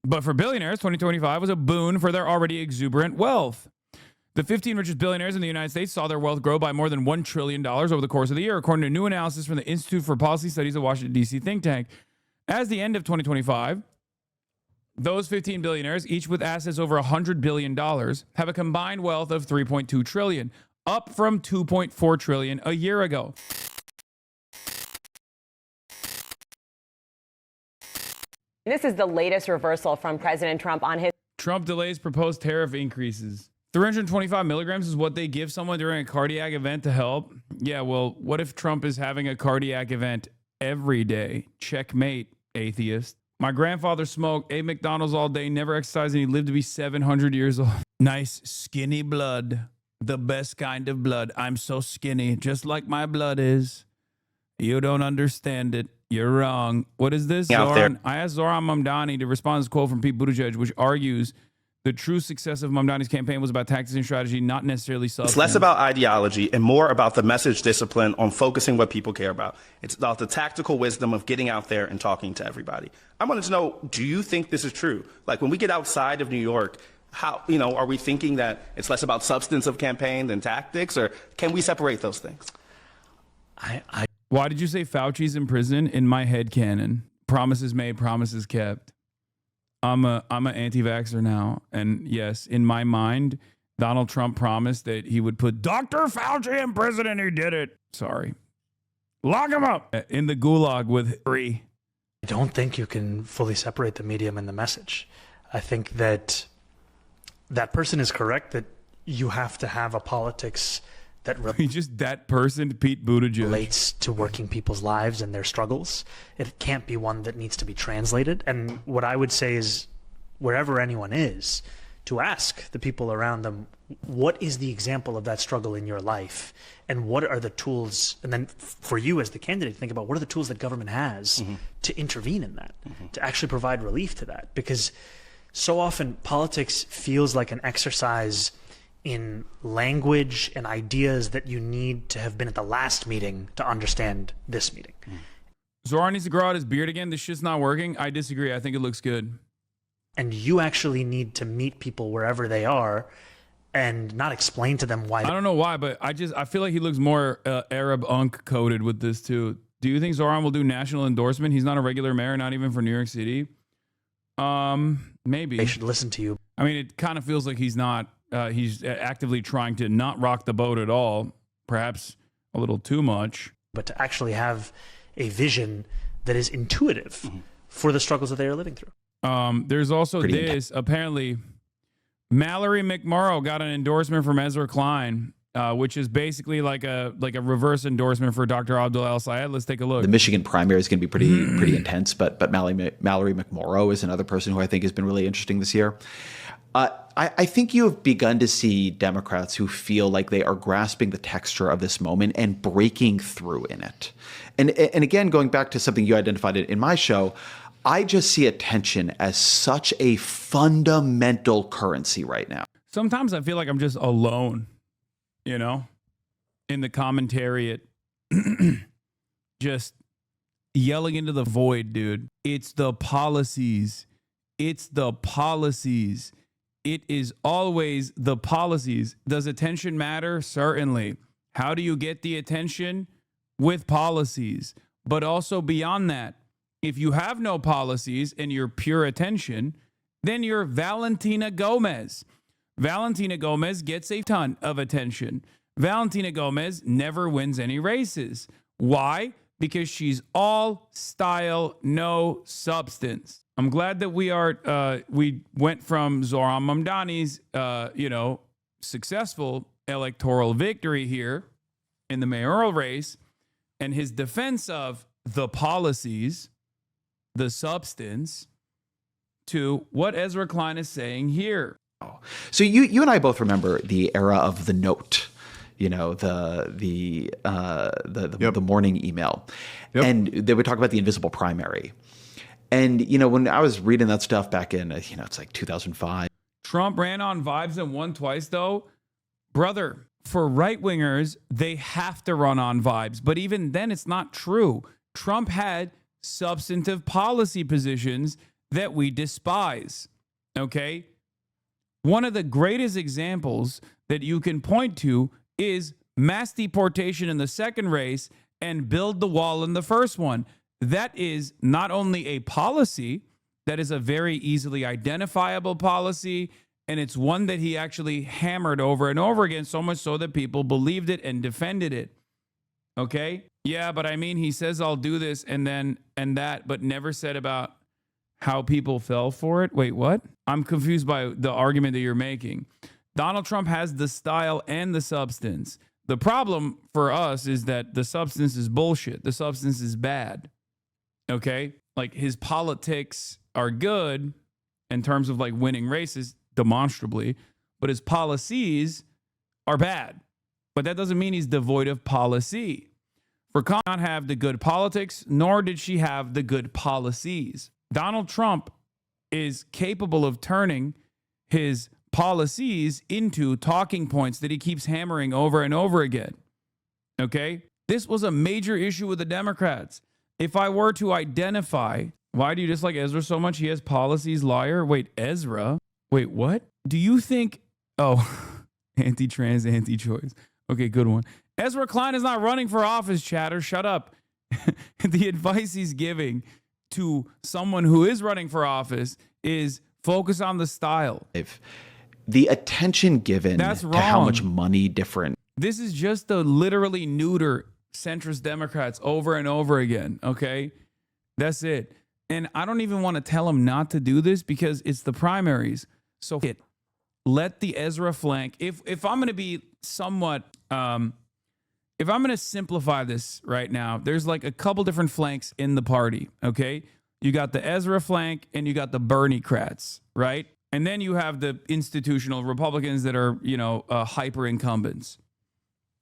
But for billionaires, 2025 was a boon for their already exuberant wealth. The 15 richest billionaires in the United States saw their wealth grow by more than $1 trillion over the course of the year, according to a new analysis from the Institute for Policy Studies, a Washington, D.C. think tank. As the end of 2025, those 15 billionaires, each with assets over $100 billion, have a combined wealth of $3.2 trillion, up from $2.4 trillion a year ago. This is the latest reversal from President Trump on his... Trump delays proposed tariff increases. 325 milligrams is what they give someone during a cardiac event to help. Yeah, well, what if Trump is having a cardiac event every day? Checkmate, atheist. My grandfather smoked, ate McDonald's all day, never exercised, and he lived to be 700 years old. Nice, skinny blood. The best kind of blood. I'm so skinny, just like my blood is. You don't understand it. You're wrong. What is this, Zoran? I asked Zoran Mamdani to respond to this quote from Pete Buttigieg, which argues the true success of Mamdani's campaign was about tactics and strategy, not necessarily substance. It's less about ideology and more about the message discipline on focusing what people care about. It's about the tactical wisdom of getting out there and talking to everybody. I wanted to know, do you think this is true? Like when we get outside of New York, how, are we thinking that it's less about substance of campaign than tactics, or can we separate those things? Why did you say Fauci's in prison? In my head canon, promises made, promises kept. I'm an anti-vaxxer now. And yes, in my mind, Donald Trump promised that he would put Dr. Fauci in prison, and he did it. Sorry. Lock him up in the gulag with 3. I don't think you can fully separate the medium and the message. I think that that person is correct, that you have to have a politics that just that person, Pete Buttigieg, relates to working people's lives and their struggles. It can't be one that needs to be translated. And what I would say is, wherever anyone is, to ask the people around them, what is the example of that struggle in your life? And what are the tools? And then for you as the candidate, think about what are the tools that government has to intervene in that, to actually provide relief to that? Because so often politics feels like an exercise in language and ideas that you need to have been at the last meeting to understand this meeting. Zoran needs to grow out his beard again. This shit's not working. I disagree. I think it looks good. And you actually need to meet people wherever they are and not explain to them why. I don't know why, but I feel like he looks more Arab Unk coded with this too. Do you think Zoran will do national endorsement? He's not a regular mayor, not even for New York City. Maybe. They should listen to you. I mean, it kind of feels like he's not. He's actively trying to not rock the boat at all, perhaps a little too much. But to actually have a vision that is intuitive for the struggles that they are living through. There's also this. Apparently, Mallory McMorrow got an endorsement from Ezra Klein, which is basically like a reverse endorsement for Dr. Abdul El-Sayed. Let's take a look. The Michigan primary is going to be pretty intense, but Mallory McMorrow is another person who I think has been really interesting this year. I think you have begun to see Democrats who feel like they are grasping the texture of this moment and breaking through in it. And again, going back to something you identified in my show, I just see attention as such a fundamental currency right now. Sometimes I feel like I'm just alone, in the commentariat, just yelling into the void, dude. It's the policies. It's the policies. It is always the policies. Does attention matter? Certainly. How do you get the attention? With policies. But also beyond that, if you have no policies and you're pure attention, then you're Valentina Gomez. Valentina Gomez gets a ton of attention. Valentina Gomez never wins any races. Why? Because she's all style, no substance. I'm glad that we went from Zoran Mamdani's, successful electoral victory here in the mayoral race and his defense of the policies, the substance, to what Ezra Klein is saying here. So you and I both remember the era of the note. The morning email. Yep. And they would talk about the invisible primary. And, when I was reading that stuff back in, it's like 2005. Trump ran on vibes and won twice, though. Brother, for right-wingers, they have to run on vibes. But even then, it's not true. Trump had substantive policy positions that we despise. Okay? One of the greatest examples that you can point to is mass deportation in the second race and build the wall in the first one. That is not only a policy, that is a very easily identifiable policy, and it's one that he actually hammered over and over again, so much so that people believed it and defended it. Okay? Yeah, but I mean, he says, I'll do this and then and that, but never said about how people fell for it. Wait, what? I'm confused by the argument that you're making. Donald Trump has the style and the substance. The problem for us is that the substance is bullshit. The substance is bad. Okay? Like, his politics are good in terms of like winning races demonstrably, but his policies are bad. But that doesn't mean he's devoid of policy. For Kamala not have the good politics, nor did she have the good policies. Donald Trump is capable of turning his policies into talking points that he keeps hammering over and over again. Okay? This was a major issue with the Democrats. If I were to identify, why do you dislike Ezra so much? He has policies, liar. Wait, Ezra? Wait, what? Do you think, anti-trans, anti-choice. Okay, good one. Ezra Klein is not running for office, chatter. Shut up. The advice he's giving to someone who is running for office is focus on the style. If the attention given That's to how wrong. much money different. This is just the literally neuter centrist Democrats over and over again, okay? That's it. And I don't even want to tell them not to do this because it's the primaries. So let the Ezra flank. If I'm going to be somewhat, if I'm going to simplify this right now, there's like a couple different flanks in the party, okay? You got the Ezra flank and you got the Bernie-crats, right? And then you have the institutional Republicans that are, hyper incumbents.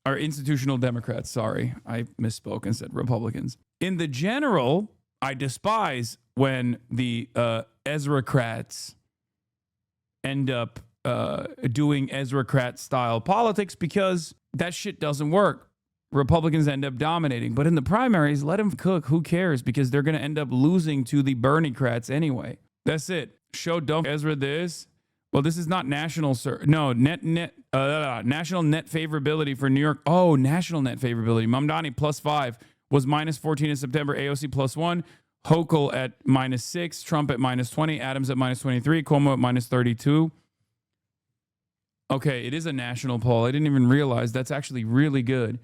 Or institutional Democrats, sorry. I misspoke and said Republicans. In the general, I despise when the Ezra-crats end up doing Ezra-crat style politics because that shit doesn't work. Republicans end up dominating. But in the primaries, let them cook. Who cares? Because they're going to end up losing to the Bernie-crats anyway. That's it. Show dump Ezra this. Well, this is not national, sir. No, national net favorability for New York. Oh, national net favorability. Mamdani +5 was -14 in September. AOC +1. Hochul at -6. Trump at -20. Adams at -23. Cuomo at -32. Okay, it is a national poll. I didn't even realize that's actually really good.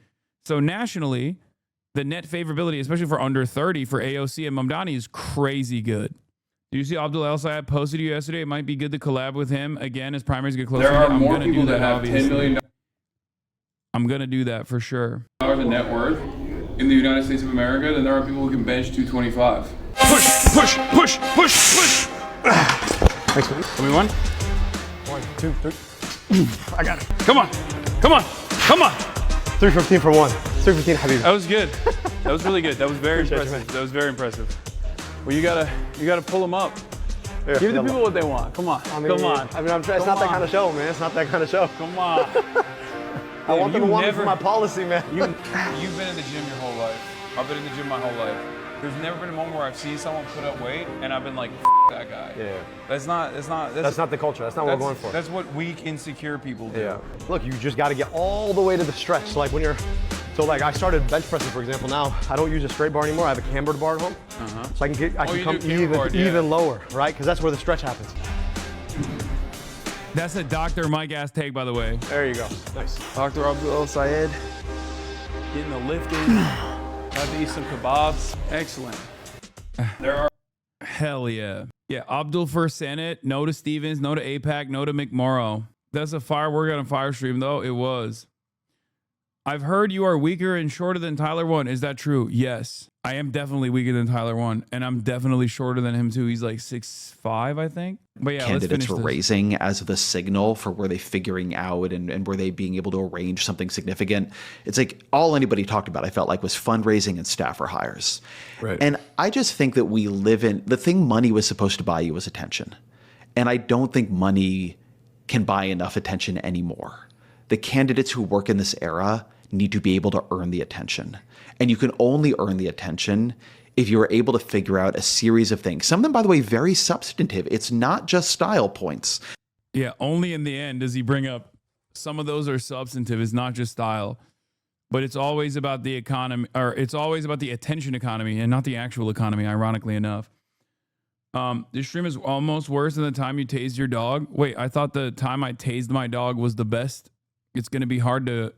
So nationally, the net favorability, especially for under 30 for AOC and Mamdani, is crazy good. Do you see Abdul El Sayed posted to you yesterday? It might be good to collab with him again as primaries get closer. There are more people that have $10 million I'm going to do that for sure. in net worth in the United States of America than there are people who can bench 225. Push. Thanks, man. Give me one. 1, 2, 3. I got it. Come on. 315 for one. 315, Habibi. That was good. That was really good. That was very Appreciate you, impressive. man. That was very impressive. Well, you gotta pull them up. Here, Give the yalla. people what they want. Come on. I mean, Come on. I mean, I'm trying. It's not that kind of show, man. It's not that kind of show. Come on. I want them to want me never- for my policy, man. You've been in the gym your whole life. I've been in the gym my whole life. There's never been a moment where I've seen someone put up weight and I've been like, that guy. Yeah. That's not That's not the culture. That's not what we're going for. That's what weak, insecure people do. Yeah. Look, you just got to get all the way to the stretch. So like when you're, I started bench pressing, for example. Now I don't use a straight bar anymore. I have a cambered bar at home. So I can you come do camber bar, yeah. even lower, right? Because that's where the stretch happens. That's a Dr. Mike ass take, by the way. There you go. Nice. Dr. Abdul El Sayed. Getting the lifting. About to eat some kebabs. Excellent. There are Hell yeah. Yeah, Abdul for Senate. No to Stevens. No to AIPAC. No to McMorrow. That's a firework on a fire stream, though. It was. I've heard you are weaker and shorter than Tyler 1. Is that true? Yes. I am definitely weaker than Tyler 1. And I'm definitely shorter than him, too. He's like 6'5", I think. But yeah, let's Candidates finish were this. raising as the signal for were they figuring out and were they being able to arrange something significant. It's like all anybody talked about, I felt like, was fundraising and staffer hires. Right. And I just think that we live in the thing money was supposed to buy you was attention. And I don't think money can buy enough attention anymore. The candidates who work in this era need to be able to earn the attention. And you can only earn the attention if you're able to figure out a series of things, some of them, by the way, very substantive. It's not just style points. Yeah, only in the end does he bring up some of those are substantive. It's not just style, but it's always about the economy, or it's always about the attention economy and not the actual economy, ironically enough. This stream is almost worse than the time you tased your dog. Wait, I thought the time I tased my dog was the best. It's going to be hard to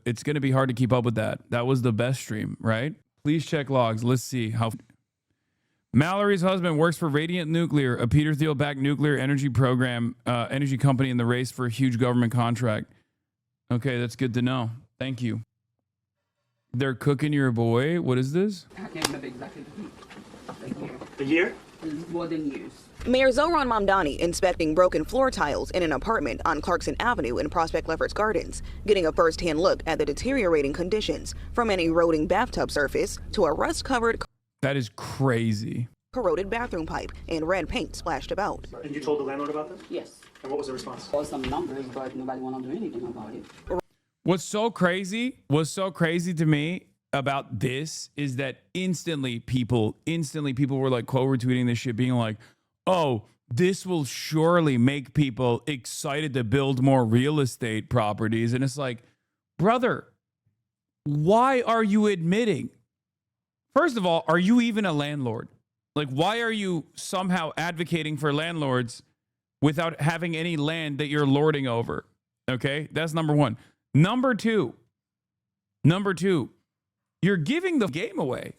keep up with that. That was the best stream, right? Please check logs. Let's see how Mallory's husband works for Radiant Nuclear, a Peter Thiel-backed nuclear energy program, energy company in the race for a huge government contract. Okay, that's good to know. Thank you. They're cooking your boy. What is this? I can't remember exactly The year? more than years. Mayor Zohran Mamdani inspecting broken floor tiles in an apartment on Clarkson Avenue in Prospect Lefferts Gardens, getting a first-hand look at the deteriorating conditions, from an eroding bathtub surface to a rust-covered, That is crazy. corroded bathroom pipe and red paint splashed about. And you told the landlord about this? Yes. And what was the response? Call some numbers, but nobody want to do anything about it. What's so crazy to me about this is that instantly people were like quote retweeting this shit, being like, oh, this will surely make people excited to build more real estate properties. And it's like, brother, why are you admitting? First of all, are you even a landlord? Like, why are you somehow advocating for landlords without having any land that you're lording over? Okay, that's number one. Number two, you're giving the game away.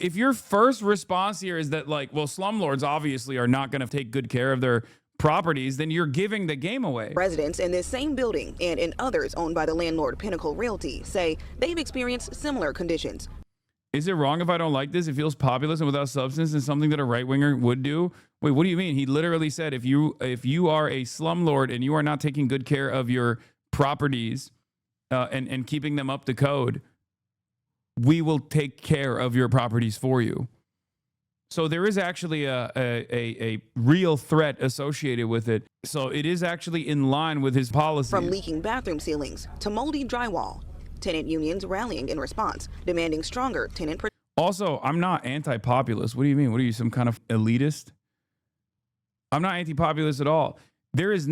If your first response here is that, like, well, slumlords obviously are not going to take good care of their properties, then you're giving the game away. Residents in this same building and in others owned by the landlord Pinnacle Realty say they've experienced similar conditions. Is it wrong if I don't like this? It feels populist and without substance and something that a right-winger would do. Wait, what do you mean? He literally said if you are a slumlord and you are not taking good care of your properties and keeping them up to code, we will take care of your properties for you. So there is actually a real threat associated with it. So it is actually in line with his policy. From leaking bathroom ceilings to moldy drywall, tenant unions rallying in response, demanding stronger tenant protection. Also, I'm not anti-populist. What do you mean? What are you, some kind of elitist? I'm not anti-populist at all. There is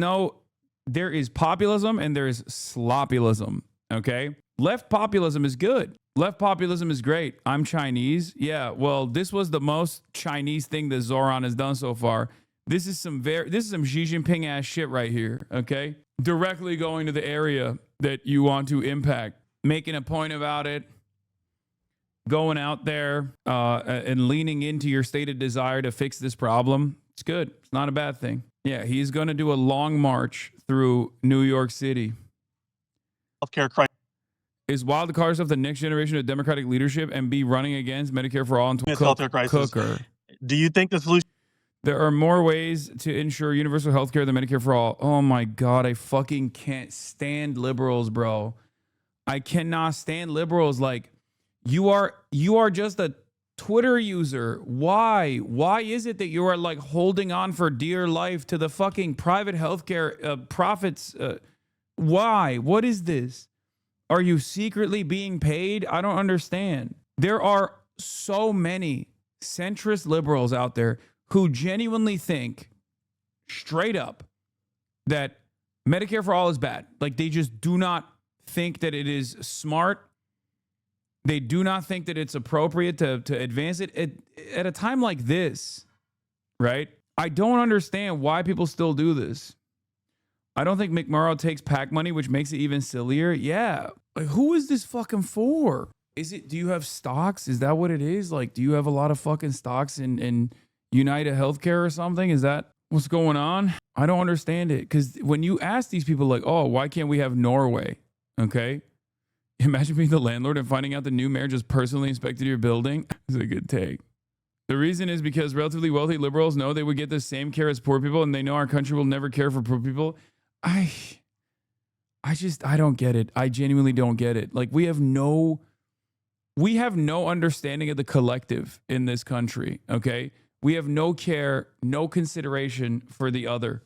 populism and there is sloppulism, okay? Left populism is good. Left populism is great. I'm Chinese. Yeah, well, this was the most Chinese thing that Zohran has done so far. This is some Xi Jinping ass shit right here, okay? Directly going to the area that you want to impact, making a point about it, going out there and leaning into your stated desire to fix this problem. It's good. It's not a bad thing. Yeah, he's going to do a long march through New York City. Healthcare crisis. Is wild card stuff the next generation of Democratic leadership and be running against Medicare for all and Healthcare crisis. Cooker? Do you think the solution? There are more ways to ensure universal health care than Medicare for all. Oh my God, I fucking can't stand liberals, bro. I cannot stand liberals. Like, you are just a Twitter user. Why? Why is it that you are like holding on for dear life to the fucking private healthcare profits? Why? What is this? Are you secretly being paid? I don't understand. There are so many centrist liberals out there who genuinely think straight up that Medicare for all is bad. Like, they just do not think that it is smart. They do not think that it's appropriate to advance it at a time like this, right? I don't understand why people still do this. I don't think McMurrow takes PAC money, which makes it even sillier. Yeah. Like, who is this fucking for? Do you have stocks? Is that what it is? Like, do you have a lot of fucking stocks in United Healthcare or something? Is that what's going on? I don't understand it. Because when you ask these people, like, oh, why can't we have Norway? Okay. Imagine being the landlord and finding out the new mayor just personally inspected your building. It's a good take. The reason is because relatively wealthy liberals know they would get the same care as poor people, and they know our country will never care for poor people. I don't get it. I genuinely don't get it. Like, we have no understanding of the collective in this country, okay? We have no care, no consideration for the other.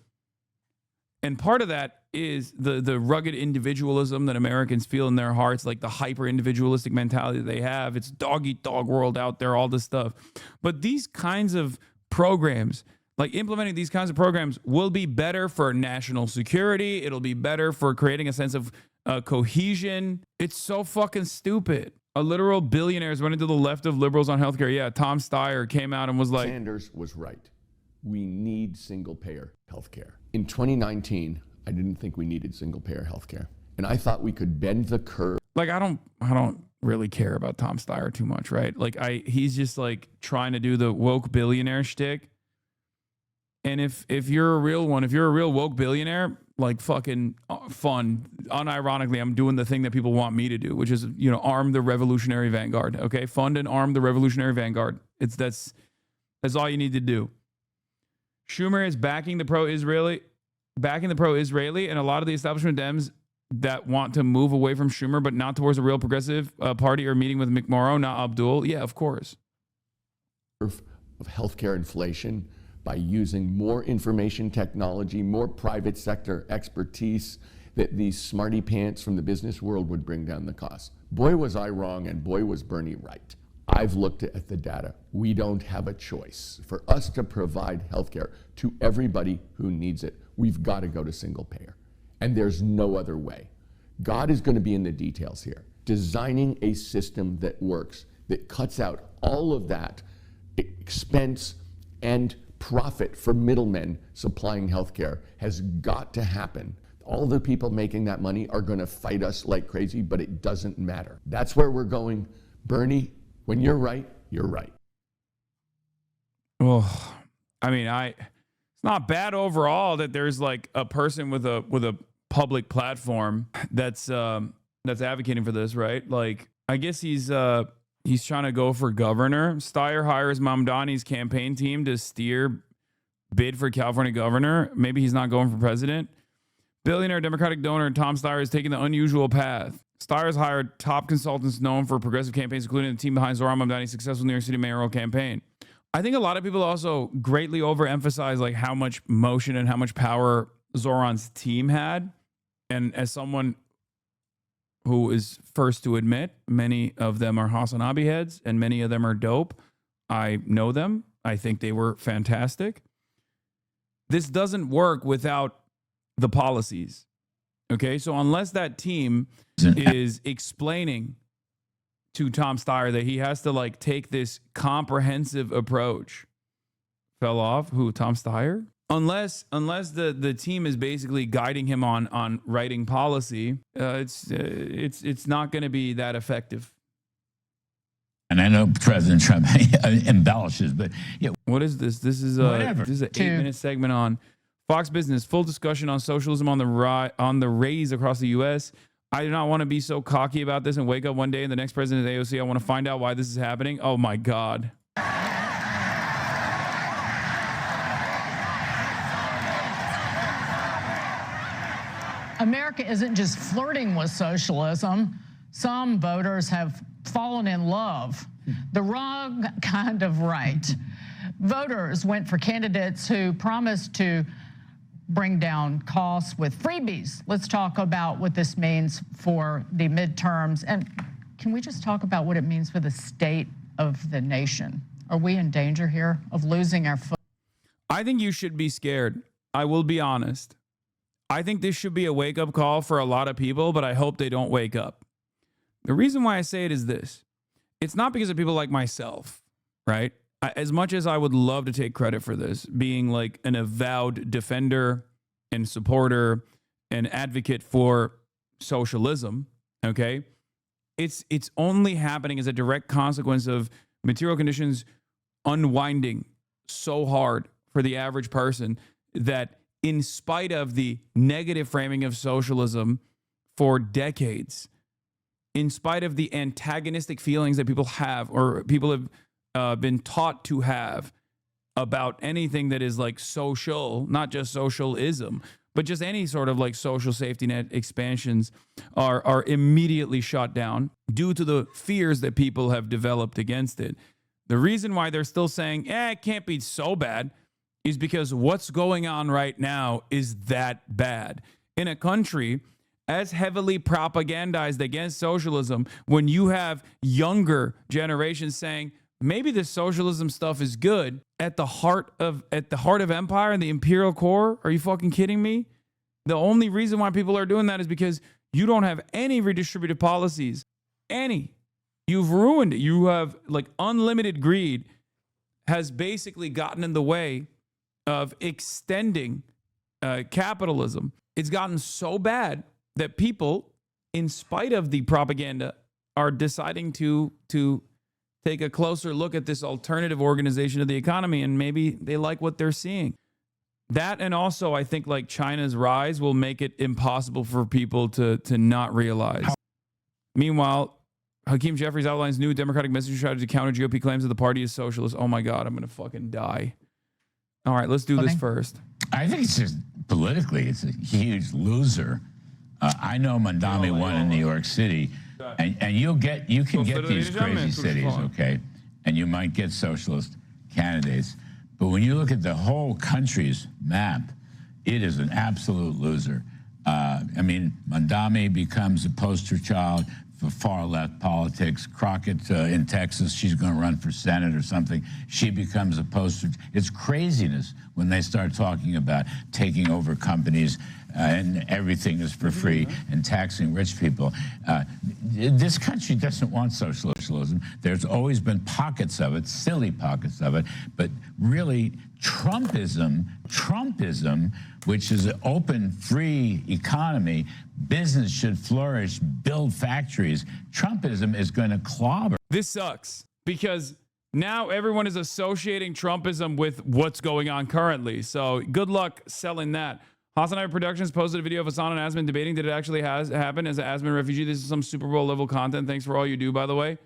And part of that is the rugged individualism that Americans feel in their hearts, like the hyper individualistic mentality that they have. It's dog eat dog world out there, all this stuff. But these kinds of programs, like implementing these kinds of programs, will be better for national security. It'll be better for creating a sense of cohesion. It's so fucking stupid. A literal billionaire is running to the left of liberals on healthcare. Yeah, Tom Steyer came out and was like, Sanders was right. We need single-payer healthcare. In 2019, I didn't think we needed single-payer healthcare, and I thought we could bend the curve. Like, I don't really care about Tom Steyer too much, right? Like, he's just like trying to do the woke billionaire shtick. And if you're a real one, if you're a real woke billionaire, like fucking fun, unironically, I'm doing the thing that people want me to do, which is, you know, arm the revolutionary vanguard. Okay, fund and arm the revolutionary vanguard. That's all you need to do. Schumer is backing the pro-Israeli, and a lot of the establishment Dems that want to move away from Schumer, but not towards a real progressive party, are meeting with McMorrow, not Abdul. Yeah, of course. Of healthcare inflation by using more information technology, more private sector expertise, that these smarty pants from the business world would bring down the cost. Boy, was I wrong, and boy, was Bernie right. I've looked at the data. We don't have a choice. For us to provide healthcare to everybody who needs it, we've got to go to single payer. And there's no other way. God is going to be in the details here. Designing a system that works, that cuts out all of that expense and profit for middlemen supplying healthcare has got to happen. All the people making that money are going to fight us like crazy, but it doesn't matter. That's where we're going. Bernie, when you're right, you're right. Well, I mean, it's not bad overall that there's like a person with a public platform that's advocating for this, right? Like, I guess he's trying to go for governor. Steyer hires Mamdani's campaign team to bid for California governor. Maybe he's not going for president. Billionaire Democratic donor Tom Steyer is taking the unusual path. Steyer's hired top consultants known for progressive campaigns, including the team behind Zohran Mamdani's successful New York City mayoral campaign. I think a lot of people also greatly overemphasize like how much motion and how much power Zohran's team had. And as someone who is first to admit, many of them are HasanAbi heads and many of them are dope. I know them. I think they were fantastic. This doesn't work without the policies. Okay, so unless that team is explaining to Tom Steyer that he has to like take this comprehensive approach, fell off who Tom Steyer? Unless the team is basically guiding him on writing policy, it's not going to be that effective. And I know President Trump embellishes, but yeah. What is this? This is an 8-minute segment on Fox Business. Full discussion on socialism on the raise across the U.S. I do not want to be so cocky about this and wake up one day and the next president of the AOC, I want to find out why this is happening. Oh my God. America isn't just flirting with socialism. Some voters have fallen in love. The wrong kind of right. Voters went for candidates who promised to bring down costs with freebies. Let's talk about what this means for the midterms. And can we just talk about what it means for the state of the nation? Are we in danger here of losing our foot? I think you should be scared. I will be honest. I think this should be a wake-up call for a lot of people, but I hope they don't wake up. The reason why I say it is this. It's not because of people like myself, right? As much as I would love to take credit for this, being like an avowed defender and supporter and advocate for socialism, okay? It's only happening as a direct consequence of material conditions unwinding so hard for the average person that in spite of the negative framing of socialism for decades, in spite of the antagonistic feelings that people have or people have been taught to have about anything that is like social, not just socialism, but just any sort of like social safety net expansions are immediately shot down due to the fears that people have developed against it. The reason why they're still saying, it can't be so bad is because what's going on right now is that bad. In a country as heavily propagandized against socialism, when you have younger generations saying, maybe this socialism stuff is good at the heart of empire and the imperial core. Are you fucking kidding me? The only reason why people are doing that is because you don't have any redistributive policies. Any. You've ruined it. You have like unlimited greed has basically gotten in the way of extending capitalism. It's gotten so bad that people, in spite of the propaganda, are deciding to take a closer look at this alternative organization of the economy, and maybe they like what they're seeing. That, and also I think like China's rise will make it impossible for people to not realize. Meanwhile, Hakeem Jeffries outlines new Democratic messaging strategy to counter GOP claims that the party is socialist. Oh my God, I'm going to fucking die. All right, let's do this first. I think it's just politically, it's a huge loser. I know Mandami won in New York City, and you can get these crazy cities, okay? And you might get socialist candidates. But when you look at the whole country's map, it is an absolute loser. I mean, Mandami becomes a poster child for far-left politics. Crockett in Texas, she's going to run for Senate or something. She becomes a poster. It's craziness when they start talking about taking over companies and everything is for free and taxing rich people. This country doesn't want socialism. There's always been pockets of it, silly pockets of it, but really Trumpism, which is an open, free economy, business should flourish, build factories. Trumpism is going to clobber. This sucks because now everyone is associating Trumpism with what's going on currently. So good luck selling that. HasanAbi Productions posted a video of Hasan and Asman debating did it actually happen as an Asman refugee. This is some Super Bowl level content. Thanks for all you do, by the way.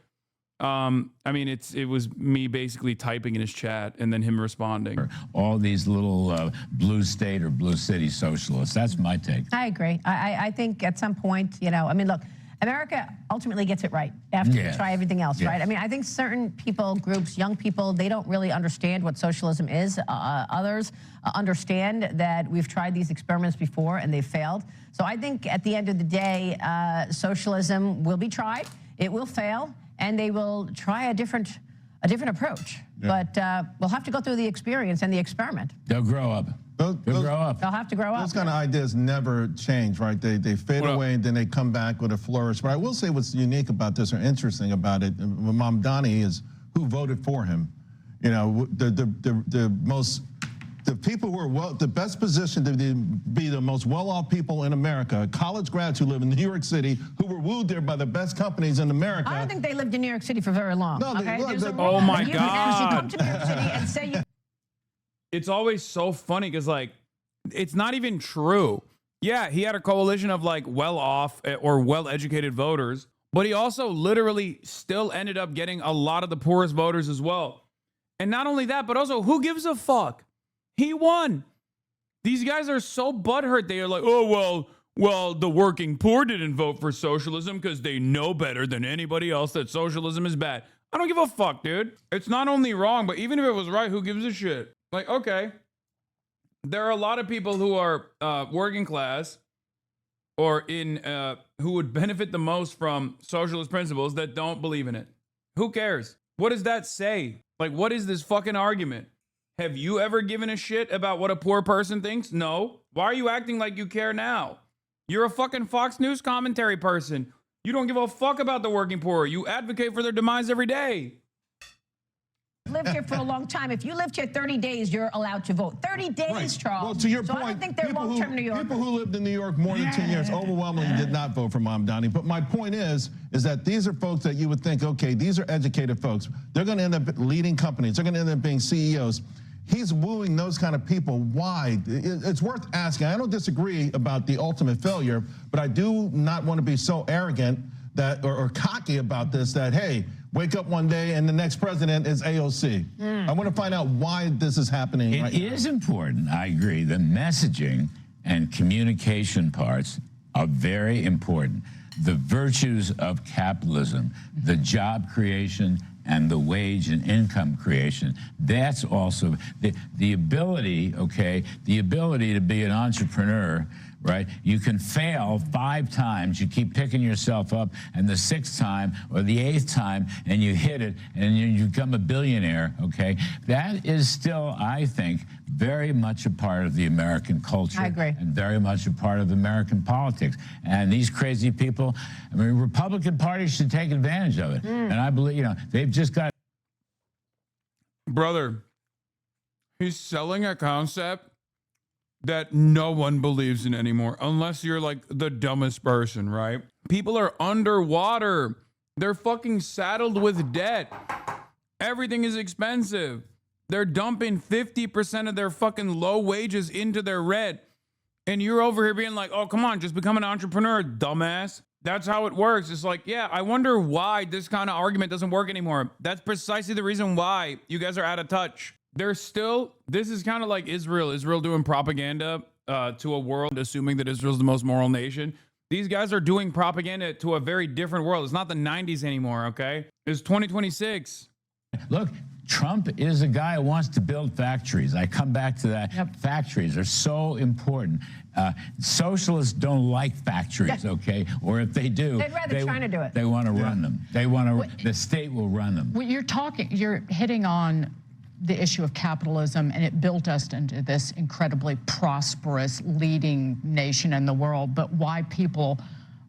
I mean, it was me basically typing in his chat and then him responding. All these little blue state or blue city socialists. That's my take. I agree. I think at some point, you know, I mean, look, America ultimately gets it right after we try everything else, right? I mean, I think certain people, groups, young people, they don't really understand what socialism is. Others understand that we've tried these experiments before and they've failed. So I think at the end of the day, socialism will be tried, it will fail, and they will try a different approach. But we'll have to go through the experience and the experiment. They'll grow up. They'll grow up. They'll have to grow up. Those kind of ideas never change, right? They fade away and then they come back with a flourish. But I will say what's unique about this or interesting about it, Mamdani, is who voted for him. You know, the people who are the best positioned to be the most well-off people in America, college grads who live in New York City, who were wooed there by the best companies in America. I don't think they lived in New York City for very long. No, okay? Oh my God! You can actually come to New York City and say you. It's always so funny because, like, it's not even true. Yeah, he had a coalition of, like, well-off or well-educated voters, but he also literally still ended up getting a lot of the poorest voters as well. And not only that, but also, who gives a fuck? He won. These guys are so butthurt. They are like, oh, well, the working poor didn't vote for socialism because they know better than anybody else that socialism is bad. I don't give a fuck, dude. It's not only wrong, but even if it was right, who gives a shit? Like, okay, there are a lot of people who are working class or in who would benefit the most from socialist principles that don't believe in it. Who cares? What does that say? Like, what is this fucking argument? Have you ever given a shit about what a poor person thinks? No. Why are you acting like you care now? You're a fucking Fox News commentary person. You don't give a fuck about the working poor. You advocate for their demise every day. Lived here for a long time. If you lived here 30 days, you're allowed to vote. 30 days, Right. Charles. Well, to your so point, I don't think they're long-term New Yorkers. People who lived in New York more than 10 years overwhelmingly did not vote for Mamdani. But my point is that these are folks that you would think, okay, these are educated folks. They're going to end up leading companies. They're going to end up being CEOs. He's wooing those kind of people. Why? It's worth asking. I don't disagree about the ultimate failure, but I do not want to be so arrogant that or cocky about this that, hey, wake up one day and the next president is AOC. I want to find out why this is happening right now. It is important, I agree. The messaging and communication parts are very important. The virtues of capitalism, the job creation and the wage and income creation. That's also the ability, okay, the ability to be an entrepreneur, right? You can fail 5 times, you keep picking yourself up, and the 6th time or the 8th time, and you hit it, and you become a billionaire, okay? That is still, I think, very much a part of the American culture. I agree. And very much a part of American politics. And these crazy people, I mean, Republican Party should take advantage of it. And I believe, you know, they've just got... Brother, he's selling a concept that no one believes in anymore, unless you're like the dumbest person, right? People are underwater. They're fucking saddled with debt. Everything is expensive. They're dumping 50% of their fucking low wages into their rent. And you're over here being like, oh, come on, just become an entrepreneur, dumbass. That's how it works. It's like, yeah, I wonder why this kind of argument doesn't work anymore. That's precisely the reason why you guys are out of touch. There's still, this is kind of like Israel doing propaganda to a world, assuming that Israel's the most moral nation. These guys are doing propaganda to a very different world. It's not the 90s anymore, okay? It's 2026. Look, Trump is a guy who wants to build factories. I come back to that. Yep. Factories are so important. Socialists don't like factories, okay? Or if they do, They'd rather China do it. They want to run them. They want to. The state will run them. Well, you're hitting on the issue of capitalism, and it built us into this incredibly prosperous, leading nation in the world. But why people,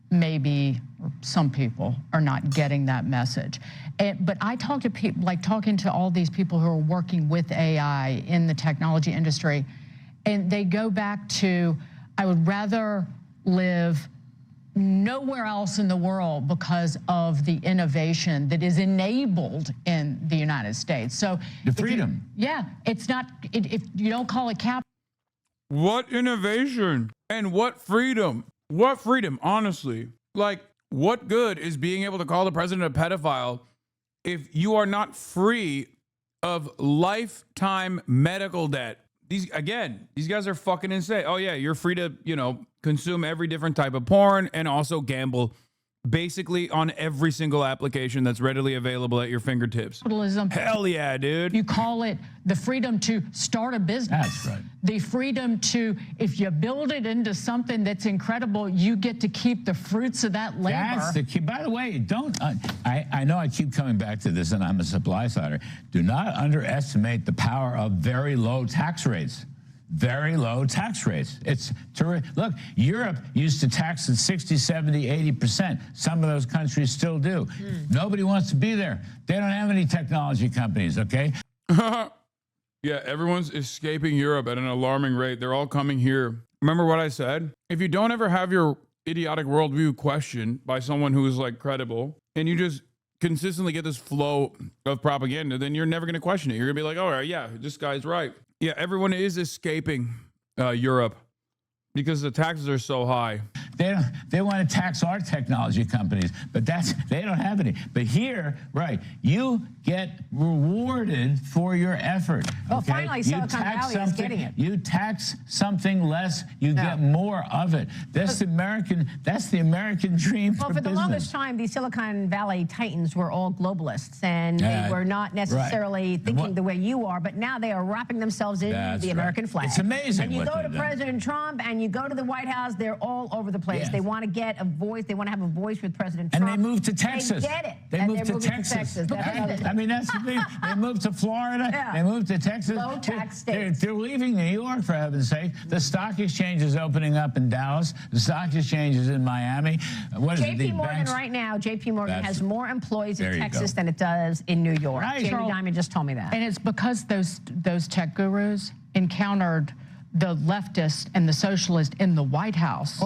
maybe some people, are not getting that message. But I talk to people, like talking to all these people who are working with AI in the technology industry, and they go back to, I would rather live nowhere else in the world because of the innovation that is enabled in the United States. So the freedom. It's not, if you don't call it capital. What innovation and what freedom? What freedom, honestly? Like, what good is being able to call the president a pedophile if you are not free of lifetime medical debt? These guys are fucking insane. Oh yeah, you're free to, consume every different type of porn and also gamble basically on every single application that's readily available at your fingertips. Capitalism. Hell yeah, dude. You call it the freedom to start a business. That's right. The freedom to, if you build it into something that's incredible, you get to keep the fruits of that labor. That's the key. By the way, don't, I know I keep coming back to this, and I'm a supply sider. Do not underestimate the power of very low tax rates. Very low tax rates. It's terrific. Look, Europe used to tax at 60, 70, 80%. Some of those countries still do. Nobody wants to be there. They don't have any technology companies, okay? Yeah, everyone's escaping Europe at an alarming rate. They're all coming here. Remember what I said? If you don't ever have your idiotic worldview questioned by someone who is like credible, and you just consistently get this flow of propaganda, then you're never going to question it. You're going to be like, oh, yeah, this guy's right. Yeah, everyone is escaping Europe because the taxes are so high. They want to tax our technology companies, but they don't have any. But here, right, you get rewarded for your effort. Well, okay? finally, Silicon Valley is getting it. You tax something less, you get more of it. That's the American dream. Well, for the business. longest time, these Silicon Valley titans were all globalists, and they were not necessarily thinking the way you are, but now they are wrapping themselves in the American flag. It's amazing. And you go to President Trump and you go to the White House, they're all over the place. They want to get a voice. They want to have a voice with President Trump. And they moved to Texas. They get it. They moved to Texas. I mean, that's the thing. They moved to Florida. They moved to Texas. Low tax states. They're leaving New York, for heaven's sake. The stock exchange is opening up in Dallas. The stock exchange is in Miami. What is JP Morgan right now, JP Morgan has more employees in Texas than it does in New York. Right. Jamie Dimon just told me that. And it's because those tech gurus encountered the leftists and the socialists in the White House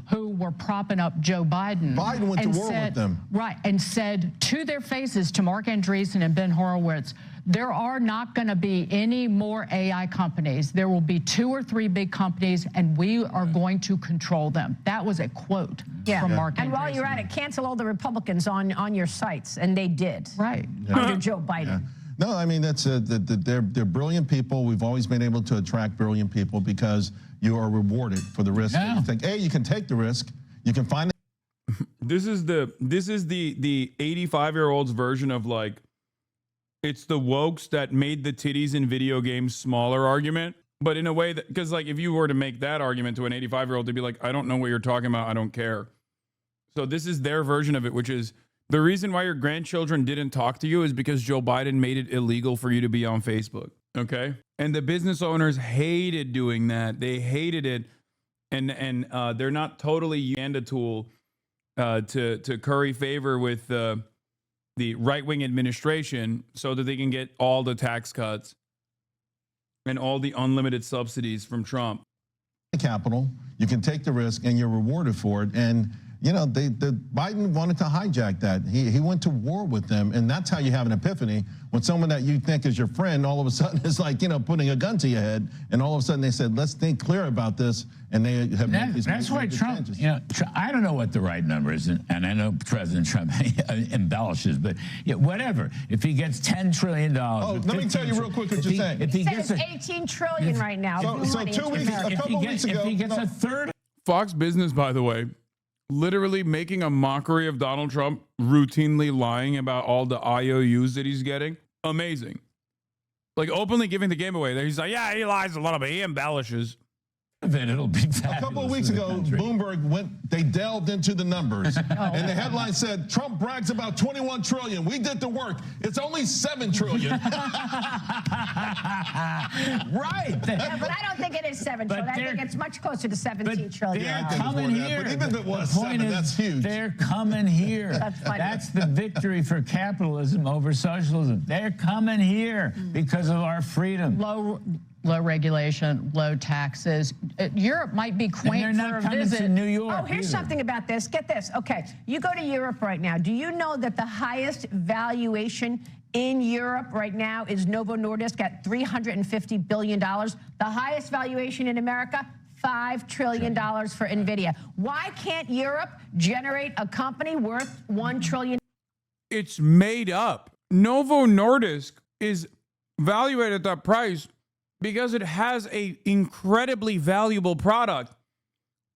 who were propping up Joe Biden. Biden went to war with them. Right, and said to their faces, to Mark Andreessen and Ben Horowitz, there are not going to be any more AI companies. There will be 2 or 3 big companies, and we are going to control them. That was a quote from Mark Andreessen. And while you're at it, cancel all the Republicans on your sites, and they did. Right. Under Joe Biden. No, I mean, that's they're brilliant people. We've always been able to attract brilliant people because you are rewarded for the risk. Yeah. You think, A, you can take the risk. You can find This is the 85-year-old's version of like It's the wokes that made the titties in video games smaller argument, but in a way that, because like if you were to make that argument to an 85-year-old, they'd be like, I don't know what you're talking about. I don't care. So this is their version of it, which is the reason why your grandchildren didn't talk to you is because Joe Biden made it illegal for you to be on Facebook. Okay. And the business owners hated doing that. They hated it. And they're not totally using a tool to curry favor with the right-wing administration so that they can get all the tax cuts and all the unlimited subsidies from Trump. Capital, you can take the risk and you're rewarded for it. And you know, Biden wanted to hijack that. He went to war with them, and that's how you have an epiphany when someone that you think is your friend all of a sudden is like, you know, putting a gun to your head, and all of a sudden they said, let's think clear about this, and they have made these That's why Trump, changes. you know, I don't know what the right number is, and I know President Trump embellishes, but yeah, whatever. If he gets $10 trillion. Oh, let me tell you real quick what you're saying. He says $18 trillion right now. So 2 weeks, a couple weeks ago. If he gets a third. Fox Business, by the way, literally making a mockery of Donald Trump, routinely lying about all the IOUs that he's getting. Amazing. Like openly giving the game away. He's like, yeah, he lies a little bit. He embellishes. Then it'll be a couple of weeks ago, Bloomberg they delved into the numbers. And the headline said, Trump brags about 21 trillion. We did the work. It's only 7 trillion. Right. Yeah, but I don't think it is 7 trillion. I think it's much closer to 17 trillion. They're coming here. But even if it was the point 7, is, that's huge. They're coming here. That's funny. That's the victory for capitalism over socialism. They're coming here because of our freedom. Low regulation, low taxes. Europe might be quaint and they're not for a visit. To New York. Oh, here's something about this. Get this. Okay, you go to Europe right now. Do you know that the highest valuation in Europe right now is Novo Nordisk at $350 billion? The highest valuation in America, $5 trillion for NVIDIA. Why can't Europe generate a company worth $1 trillion? It's made up. Novo Nordisk is valued at that price because it has an incredibly valuable product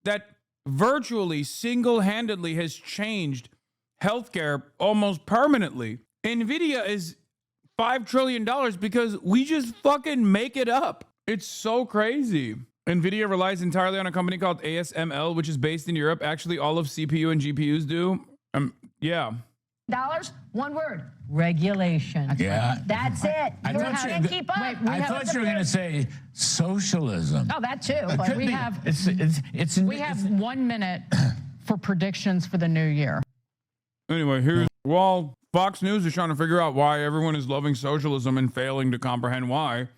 that virtually single-handedly has changed healthcare almost permanently. NVIDIA is $5 trillion because we just fucking make it up. It's so crazy. NVIDIA relies entirely on a company called ASML, which is based in Europe. Actually, all of CPU and GPUs do. Yeah. One word: regulation. Yeah. That's it. You can't keep up. I thought you were going to say socialism. Oh, that too. But we have 1 minute for predictions for the new year. Anyway, while Fox News is trying to figure out why everyone is loving socialism and failing to comprehend why,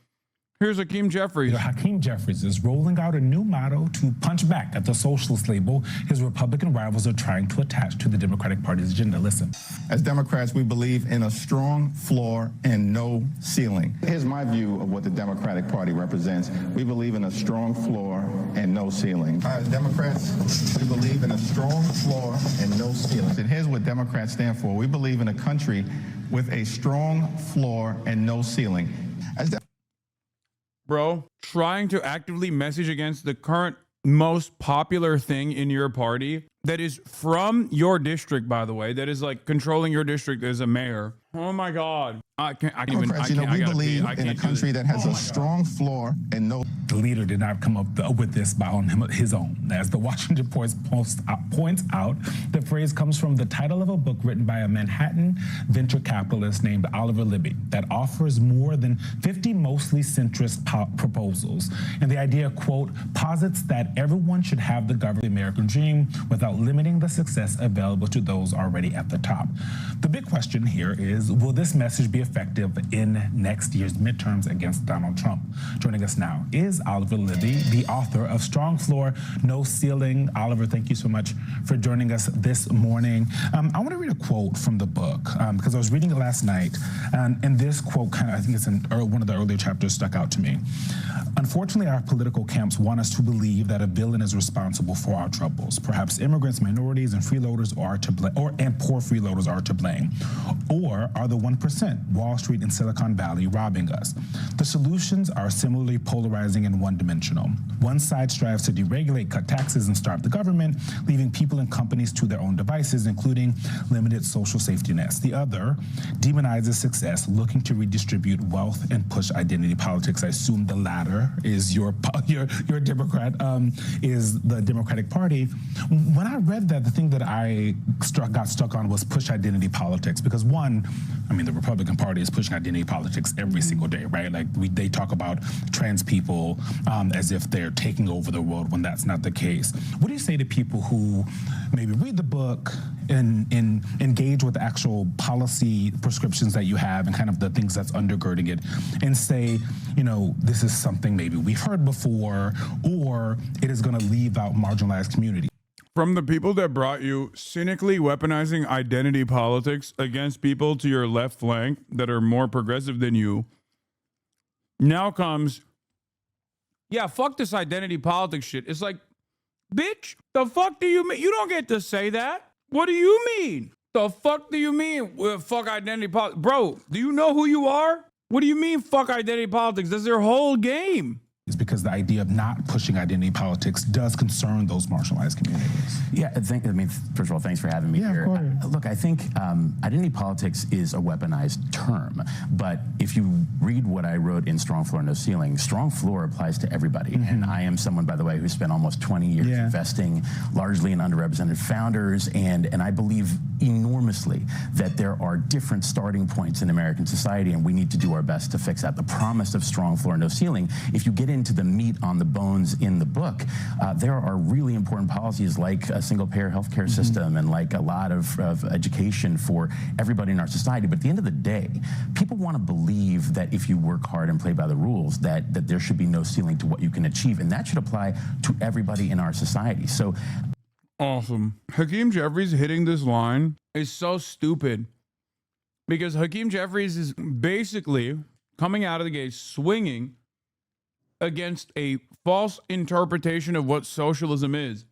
here's Hakeem Jeffries. Hakeem Jeffries is rolling out a new motto to punch back at the socialist label his Republican rivals are trying to attach to the Democratic Party's agenda. Listen. As Democrats, we believe in a strong floor and no ceiling. Here's my view of what the Democratic Party represents. We believe in a strong floor and no ceiling. As Democrats, we believe in a strong floor and no ceiling. And here's what Democrats stand for. We believe in a country with a strong floor and no ceiling. Bro, trying to actively message against the current most popular thing in your party that is from your district, by the way, that is like controlling your district as a mayor. Oh my God. I can't even. We believe in a country that has a strong floor and no. The leader did not come up with this on his own. As the Washington Post points out, the phrase comes from the title of a book written by a Manhattan venture capitalist named Oliver Libby that offers more than 50 mostly centrist proposals. And the idea, quote, posits that everyone should have the government American dream without limiting the success available to those already at the top. The big question here is, will this message be effective in next year's midterms against Donald Trump? Joining us now is Oliver Libby, the author of Strong Floor, No Ceiling. Oliver, thank you so much for joining us this morning. I want to read a quote from the book because I was reading it last night, and this quote I think it's in one of the earlier chapters stuck out to me. Unfortunately, our political camps want us to believe that a villain is responsible for our troubles. Perhaps immigrants, minorities, and freeloaders are to blame, and poor freeloaders are to blame. Or are the 1%, Wall Street and Silicon Valley, robbing us? The solutions are similarly polarizing and one-dimensional. One side strives to deregulate, cut taxes, and starve the government, leaving people and companies to their own devices, including limited social safety nets. The other demonizes success, looking to redistribute wealth and push identity politics. I assume the latter is your Democrat, is the Democratic Party. When I read that, the thing that I got stuck on was push identity politics, because one, I mean, the Republican Party is pushing identity politics every single day, right? Like they talk about trans people as if they're taking over the world when that's not the case. What do you say to people who maybe read the book and engage with the actual policy prescriptions that you have and kind of the things that's undergirding it, and say, you know, this is something maybe we've heard before, or it is going to leave out marginalized communities? From the people that brought you cynically weaponizing identity politics against people to your left flank that are more progressive than you, now comes, yeah, fuck this identity politics shit. It's like, bitch, the fuck do you mean? You don't get to say that. What do you mean? The fuck do you mean? Well, fuck identity politics. Bro, do you know who you are? What do you mean fuck identity politics? That's their whole game. Is because the idea of not pushing identity politics does concern those marginalized communities. Yeah, I mean, first of all, thanks for having me here. Look, I think identity politics is a weaponized term, but if you read what I wrote in Strong Floor, No Ceiling, Strong Floor applies to everybody. And I am someone, by the way, who spent almost 20 years investing largely in underrepresented founders, and I believe enormously that there are different starting points in American society, and we need to do our best to fix that. The promise of Strong Floor, No Ceiling, if you get into the meat on the bones in the book, there are really important policies like a single-payer healthcare system and like a lot of education for everybody in our society. But at the end of the day, people want to believe that if you work hard and play by the rules, that there should be no ceiling to what you can achieve, and that should apply to everybody in our society. So awesome. Hakeem Jeffries hitting this line is so stupid, because Hakeem Jeffries is basically coming out of the gate swinging against a false interpretation of what socialism is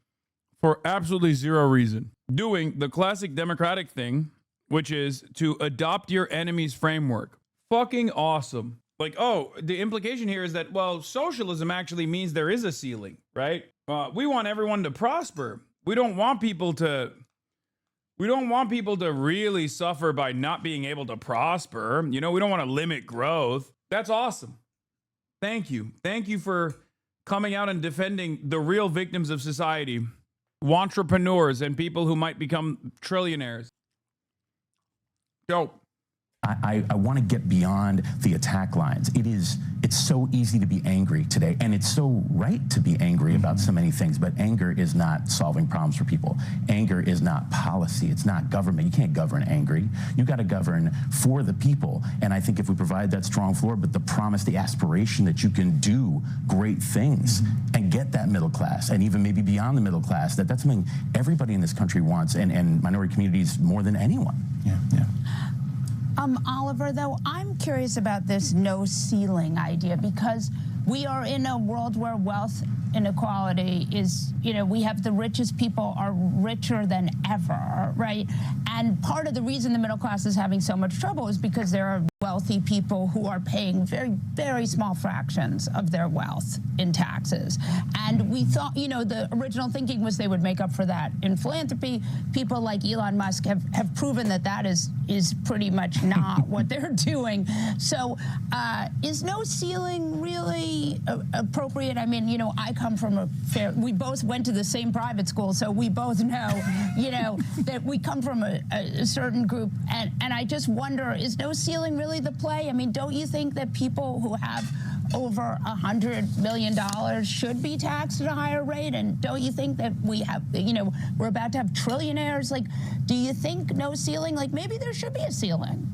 for absolutely zero reason. Doing the classic Democratic thing, which is to adopt your enemy's framework. Fucking awesome. Like, oh, the implication here is that, well, socialism actually means there is a ceiling, right? We want everyone to prosper. We don't want people to really suffer by not being able to prosper. You know, we don't want to limit growth. That's awesome. Thank you. Thank you for coming out and defending the real victims of society, entrepreneurs and people who might become trillionaires. Dope. I want to get beyond the attack lines. It's so easy to be angry today, and it's so right to be angry about so many things, but anger is not solving problems for people. Anger is not policy. It's not government. You can't govern angry. You got to govern for the people. And I think if we provide that strong floor, but the promise, the aspiration that you can do great things and get that middle class, and even maybe beyond the middle class, that's something everybody in this country wants, and minority communities more than anyone. Yeah. Oliver, though, I'm curious about this no ceiling idea, because we are in a world where wealth inequality is, you know, we have the richest people are richer than ever, right? And part of the reason the middle class is having so much trouble is because there are wealthy people who are paying very, very small fractions of their wealth in taxes. And we thought, you know, the original thinking was they would make up for that in philanthropy. People like Elon Musk have proven that that is pretty much not what they're doing. So is no ceiling really appropriate? I mean, you know, I come from we both went to the same private school, so we both know, you know, that we come from a certain group. And I just wonder, is no ceiling really the play? I mean, don't you think that people who have over $100 million should be taxed at a higher rate? And don't you think that we have, you know, we're about to have trillionaires? Like, do you think no ceiling? Like, maybe there should be a ceiling.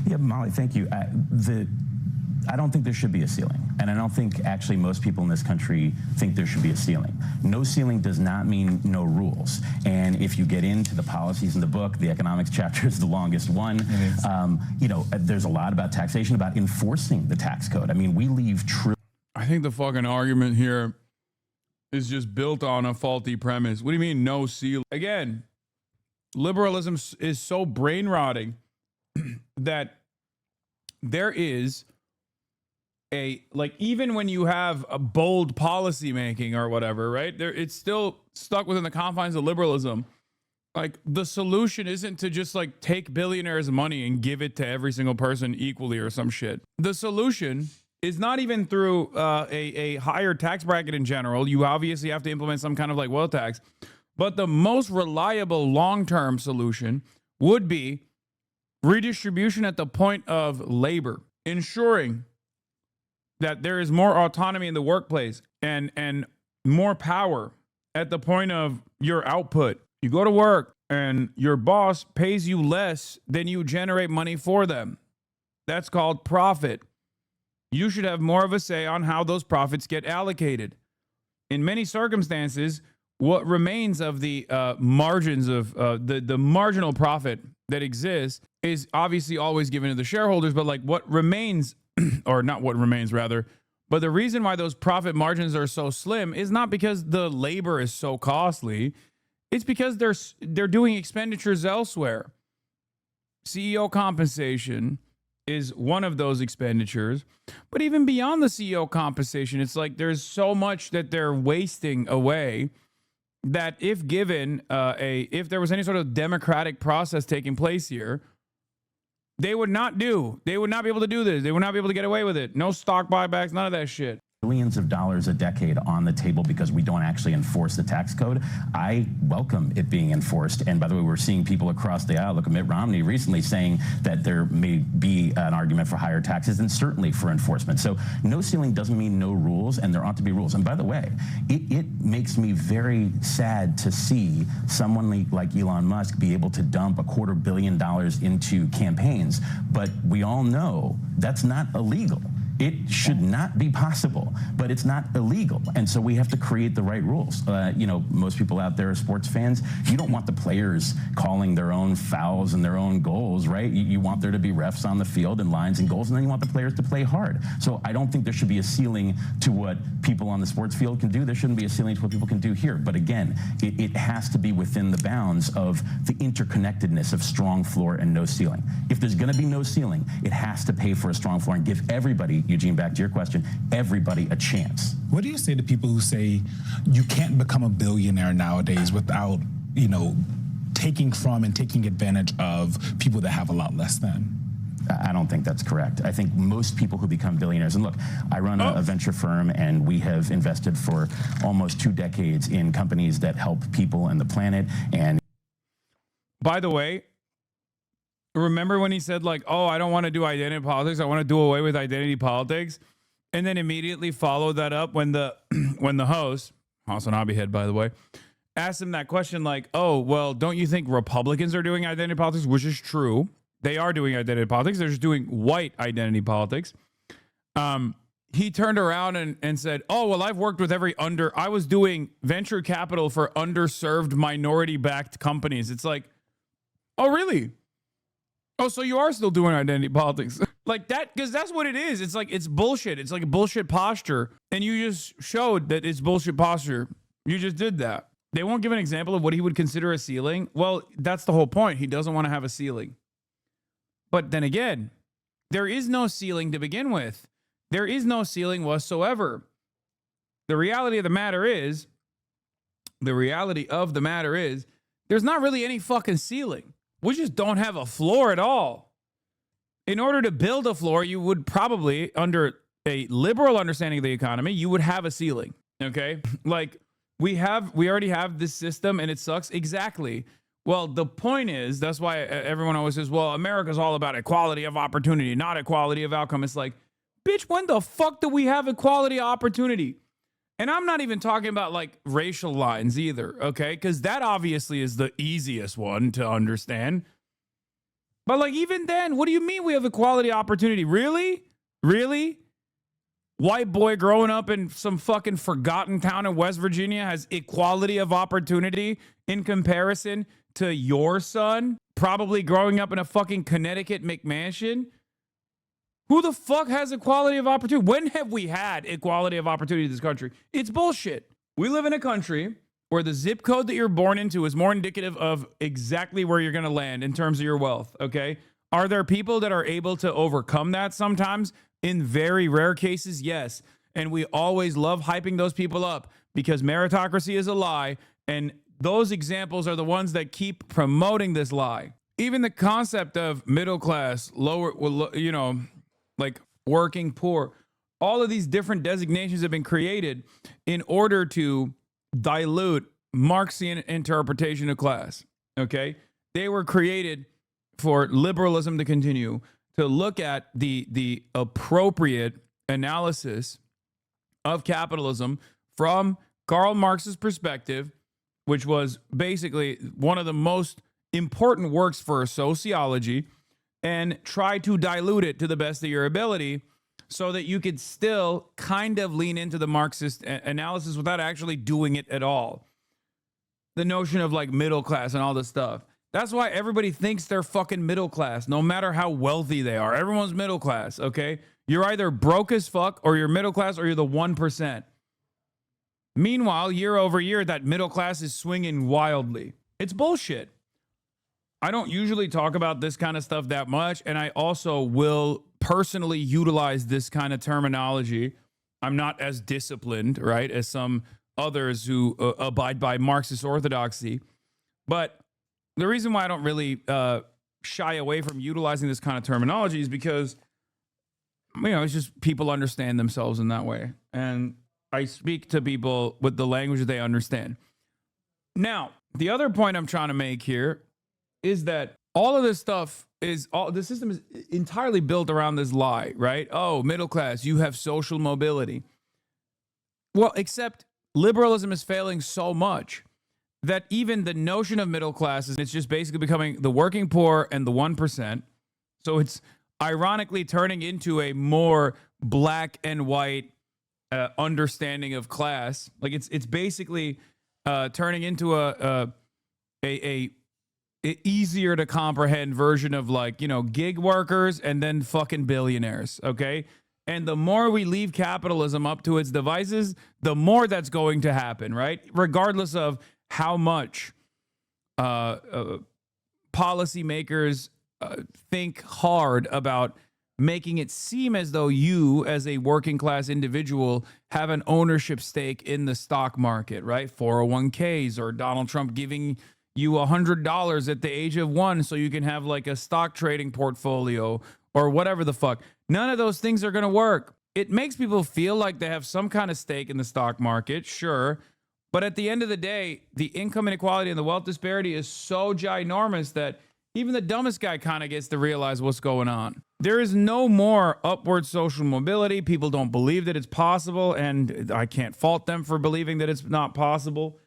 Yeah, Molly, thank you. I don't think there should be a ceiling. And I don't think actually most people in this country think there should be a ceiling. No ceiling does not mean no rules. And if you get into the policies in the book, the economics chapter is the longest one. You know, there's a lot about taxation, about enforcing the tax code. I mean, we leave I think the fucking argument here is just built on a faulty premise. What do you mean no ceiling? Again, liberalism is so brain rotting that there is like, even when you have a bold policy making or whatever, right? It's still stuck within the confines of liberalism. Like, the solution isn't to just like take billionaires' money and give it to every single person equally or some shit. The solution is not even through a higher tax bracket in general. You obviously have to implement some kind of like wealth tax. But the most reliable long-term solution would be redistribution at the point of labor, ensuring that there is more autonomy in the workplace and more power at the point of your output. You go to work and your boss pays you less than you generate money for them. That's called profit. You should have more of a say on how those profits get allocated. In many circumstances, what remains of the margins of the marginal profit that exists is obviously always given to the shareholders, but like what remains, or not what remains rather, but the reason why those profit margins are so slim is not because the labor is so costly. It's because they're doing expenditures elsewhere. CEO compensation is one of those expenditures, but even beyond the CEO compensation, it's like there's so much that they're wasting away that if given if there was any sort of democratic process taking place here, they would not be able to do this. They would not be able to get away with it. No stock buybacks, none of that shit. Billions of dollars a decade on the table because we don't actually enforce the tax code. I welcome it being enforced. And by the way, we're seeing people across the aisle, look at Mitt Romney recently saying that there may be an argument for higher taxes and certainly for enforcement. So no ceiling doesn't mean no rules, and there ought to be rules. And by the way, it makes me very sad to see someone like Elon Musk be able to dump $250 million into campaigns. But we all know that's not illegal. It should not be possible, but it's not illegal. And so we have to create the right rules. You know, most people out there are sports fans. You don't want the players calling their own fouls and their own goals, right? You want there to be refs on the field and lines and goals, and then you want the players to play hard. So I don't think there should be a ceiling to what people on the sports field can do. There shouldn't be a ceiling to what people can do here. But again, it has to be within the bounds of the interconnectedness of strong floor and no ceiling. If there's gonna be no ceiling, it has to pay for a strong floor and give everybody, Eugene, back to your question, everybody a chance. What do you say to people who say you can't become a billionaire nowadays without, you know, taking from and taking advantage of people that have a lot less than? I don't think that's correct. I think most people who become billionaires, and look, I run a venture firm, and we have invested for almost 2 decades in companies that help people and the planet. And by the way, remember when he said like, oh, I don't want to do identity politics. I want to do away with identity politics. And then immediately followed that up when the host, HasanAbi head, by the way, asked him that question like, oh, well, don't you think Republicans are doing identity politics? Which is true. They are doing identity politics. They're just doing white identity politics. He turned around and said, oh, well, I've worked with I was doing venture capital for underserved minority-backed companies. It's like, oh, really? Oh, so you are still doing identity politics like that? Because that's what it is. It's like, it's bullshit. It's like a bullshit posture. And you just showed that it's bullshit posture. You just did that. They won't give an example of what he would consider a ceiling. Well, that's the whole point. He doesn't want to have a ceiling. But then again, there is no ceiling to begin with. There is no ceiling whatsoever. The reality of the matter is, there's not really any fucking ceiling. We just don't have a floor at all. In order to build a floor, you would probably, under a liberal understanding of the economy, you would have a ceiling. Okay? Like, we already have this system and it sucks. Exactly. Well, the point is, that's why everyone always says, well, America's all about equality of opportunity, not equality of outcome. It's like, bitch, when the fuck do we have equality of opportunity? And I'm not even talking about like racial lines either, okay? Because that obviously is the easiest one to understand. But like, even then, what do you mean we have equality opportunity? Really? Really? White boy growing up in some fucking forgotten town in West Virginia has equality of opportunity in comparison to your son probably growing up in a fucking Connecticut McMansion? Who the fuck has equality of opportunity? When have we had equality of opportunity in this country? It's bullshit. We live in a country where the zip code that you're born into is more indicative of exactly where you're going to land in terms of your wealth, okay? Are there people that are able to overcome that sometimes? In very rare cases, yes. And we always love hyping those people up because meritocracy is a lie and those examples are the ones that keep promoting this lie. Even the concept of middle class, lower, you know, like working poor, all of these different designations have been created in order to dilute Marxian interpretation of class. Okay? They were created for liberalism to continue to look at the appropriate analysis of capitalism from Karl Marx's perspective, which was basically one of the most important works for sociology, and try to dilute it to the best of your ability so that you could still kind of lean into the Marxist analysis without actually doing it at all. The notion of like middle class and all this stuff. That's why everybody thinks they're fucking middle class, no matter how wealthy they are. Everyone's middle class, okay? You're either broke as fuck, or you're middle class, or you're the 1%. Meanwhile, year over year, that middle class is swinging wildly. It's bullshit. I don't usually talk about this kind of stuff that much, and I also will personally utilize this kind of terminology. I'm not as disciplined, right, as some others who abide by Marxist orthodoxy. But the reason why I don't really shy away from utilizing this kind of terminology is because, you know, it's just people understand themselves in that way. And I speak to people with the language that they understand. Now, the other point I'm trying to make here is that all of this stuff the system is entirely built around this lie, right? Oh, middle class, you have social mobility. Well, except liberalism is failing so much that even the notion of middle class it's just basically becoming the working poor and the 1%. So it's ironically turning into a more black and white understanding of class. Like it's basically turning into a easier to comprehend version of, like, you know, gig workers and then fucking billionaires. Okay. And the more we leave capitalism up to its devices, the more that's going to happen, right? Regardless of how much policymakers think hard about making it seem as though you, as a working class individual, have an ownership stake in the stock market, right? 401ks, or Donald Trump giving you $100 at the age of 1 so you can have like a stock trading portfolio or whatever the fuck. None of those things are going to work. It makes people feel like they have some kind of stake in the stock market, sure. But at the end of the day, the income inequality and the wealth disparity is so ginormous that even the dumbest guy kind of gets to realize what's going on. There is no more upward social mobility. People don't believe that it's possible, and I can't fault them for believing that it's not possible.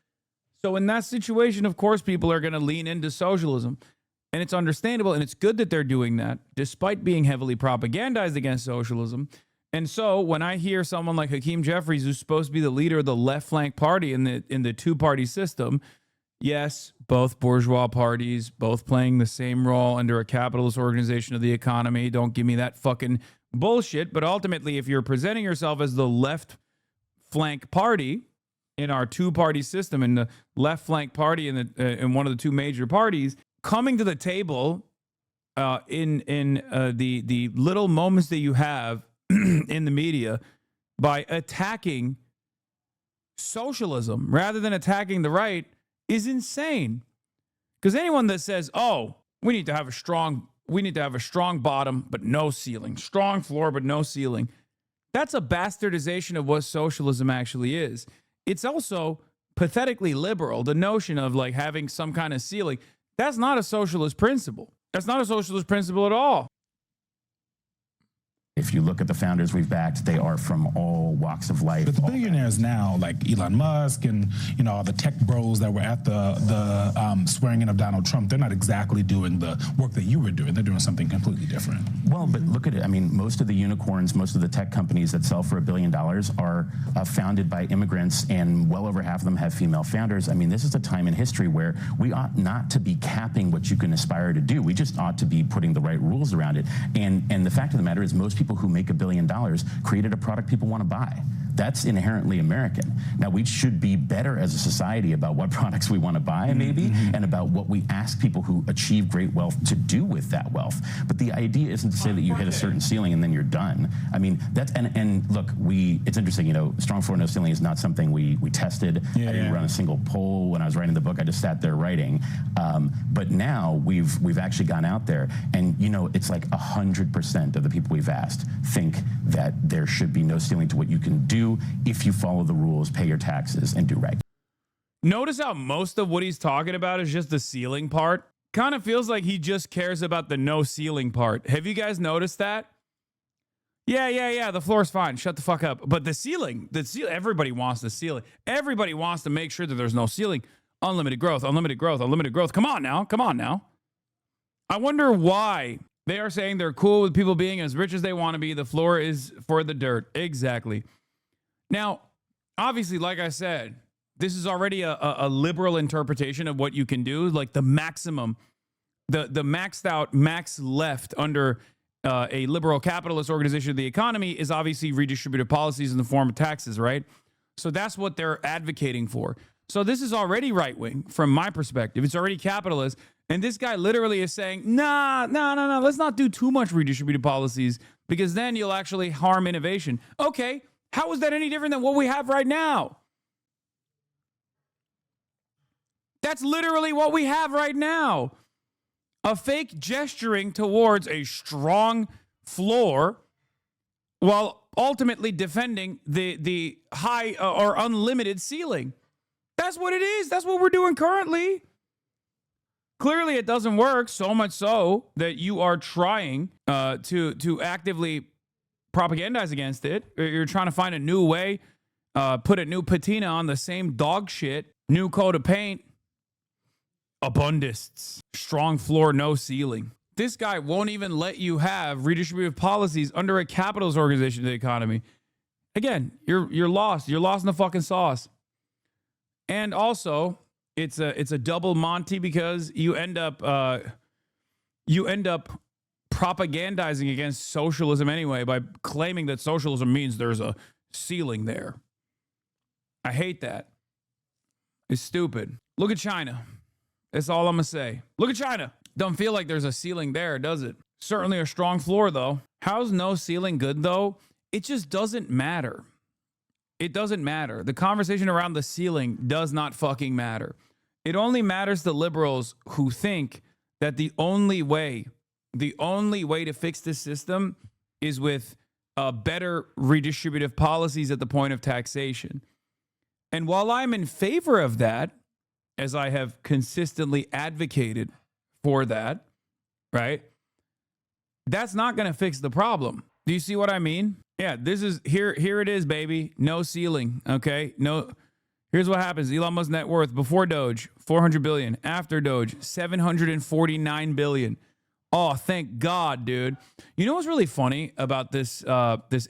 So in that situation, of course, people are going to lean into socialism. And it's understandable, and it's good that they're doing that, despite being heavily propagandized against socialism. And so when I hear someone like Hakeem Jeffries, who's supposed to be the leader of the left flank party in the two-party system, yes, both bourgeois parties, both playing the same role under a capitalist organization of the economy. Don't give me that fucking bullshit. But ultimately, if you're presenting yourself as the left flank party in our two-party system, and the left flank party in one of the two major parties, coming to the table in the little moments that you have in the media by attacking socialism rather than attacking the right is insane. Because anyone that says, "Oh, we need to have a strong bottom but no ceiling, strong floor but no ceiling," that's a bastardization of what socialism actually is. It's also pathetically liberal. The notion of like having some kind of ceiling. That's not a socialist principle. That's not a socialist principle at all. If you look at the founders we've backed, they are from all walks of life. But the billionaires now, like Elon Musk and, you know, all the tech bros that were at the swearing in of Donald Trump, they're not exactly doing the work that you were doing. They're doing something completely different. Well, but look at it. I mean, most of the unicorns, most of the tech companies that sell for $1 billion are founded by immigrants, and well over half of them have female founders. I mean, this is a time in history where we ought not to be capping what you can aspire to do. We just ought to be putting the right rules around it. And the fact of the matter is, most people who make $1 billion created a product people want to buy. That's inherently American. Now, we should be better as a society about what products we want to buy, maybe, and about what we ask people who achieve great wealth to do with that wealth. But the idea isn't to say that you hit a certain ceiling and then you're done. I mean, that's, and look, it's interesting, you know, strong floor, no ceiling is not something we tested. I didn't run a single poll when I was writing the book. I just sat there writing. But now we've actually gone out there, and you know, it's like 100% of the people we've asked think that there should be no ceiling to what you can do if you follow the rules, pay your taxes, and do right. Notice how most of what he's talking about is just the ceiling part. Kind of feels like he just cares about the no ceiling part. Have you guys noticed that? Yeah, the floor's fine. Shut the fuck up. But the ceiling, everybody wants the ceiling. Everybody wants to make sure that there's no ceiling. Unlimited growth, unlimited growth, unlimited growth. Come on now. I wonder why they are saying they're cool with people being as rich as they want to be. The floor is for the dirt. Exactly. Now, obviously, like I said, this is already a liberal interpretation of what you can do. Like the maximum, the maxed out, max left under a liberal capitalist organization of the economy is obviously redistributive policies in the form of taxes, right? So that's what they're advocating for. So this is already right wing from my perspective. It's already capitalist. And this guy literally is saying, no, let's not do too much redistributive policies because then you'll actually harm innovation. Okay, how is that any different than what we have right now? That's literally what we have right now. A fake gesturing towards a strong floor while ultimately defending the high or unlimited ceiling. That's what it is. That's what we're doing currently. Clearly, it doesn't work, so much so that you are trying to actively propagandize against it. You're trying to find a new way, put a new patina on the same dog shit, new coat of paint. Abundists, strong floor, no ceiling. This guy won't even let you have redistributive policies under a capitalist organization of the economy. Again, you're lost. You're lost in the fucking sauce. And also, it's a double Monty because you end up propagandizing against socialism anyway by claiming that socialism means there's a ceiling there. I hate that. It's stupid. Look at China. That's all I'm going to say. Look at China. Don't feel like there's a ceiling there, does it? Certainly a strong floor, though. How's no ceiling good, though? It just doesn't matter. It doesn't matter. The conversation around the ceiling does not fucking matter. It only matters to liberals who think that the only way to fix this system is with better redistributive policies at the point of taxation. And while I'm in favor of that, as I have consistently advocated for that, right? That's not going to fix the problem. Do you see what I mean? Yeah, this is here it is, baby. No ceiling, okay? No. Here's what happens. Elon Musk's net worth before Doge, 400 billion. After Doge, 749 billion. Oh, thank God, dude. You know what's really funny about this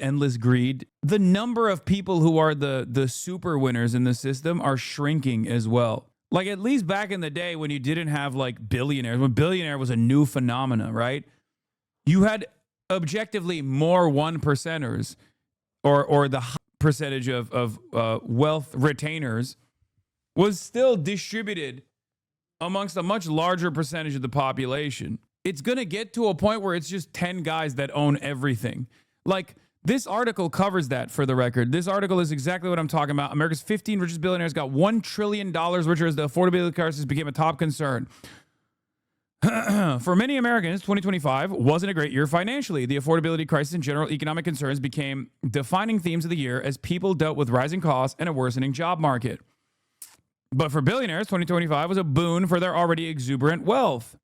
endless greed? The number of people who are the super winners in the system are shrinking as well. Like at least back in the day when you didn't have like billionaires, when billionaire was a new phenomena, right? You had objectively more 1%ers or the high percentage of wealth retainers was still distributed amongst a much larger percentage of the population. It's going to get to a point where it's just 10 guys that own everything. Like this article covers that, for the record. This article is exactly what I'm talking about. America's 15 richest billionaires got $1 trillion richer as the affordability crisis became a top concern. For many Americans, 2025 wasn't a great year financially. The affordability crisis and general economic concerns became defining themes of the year as people dealt with rising costs and a worsening job market. But for billionaires, 2025 was a boon for their already exuberant wealth.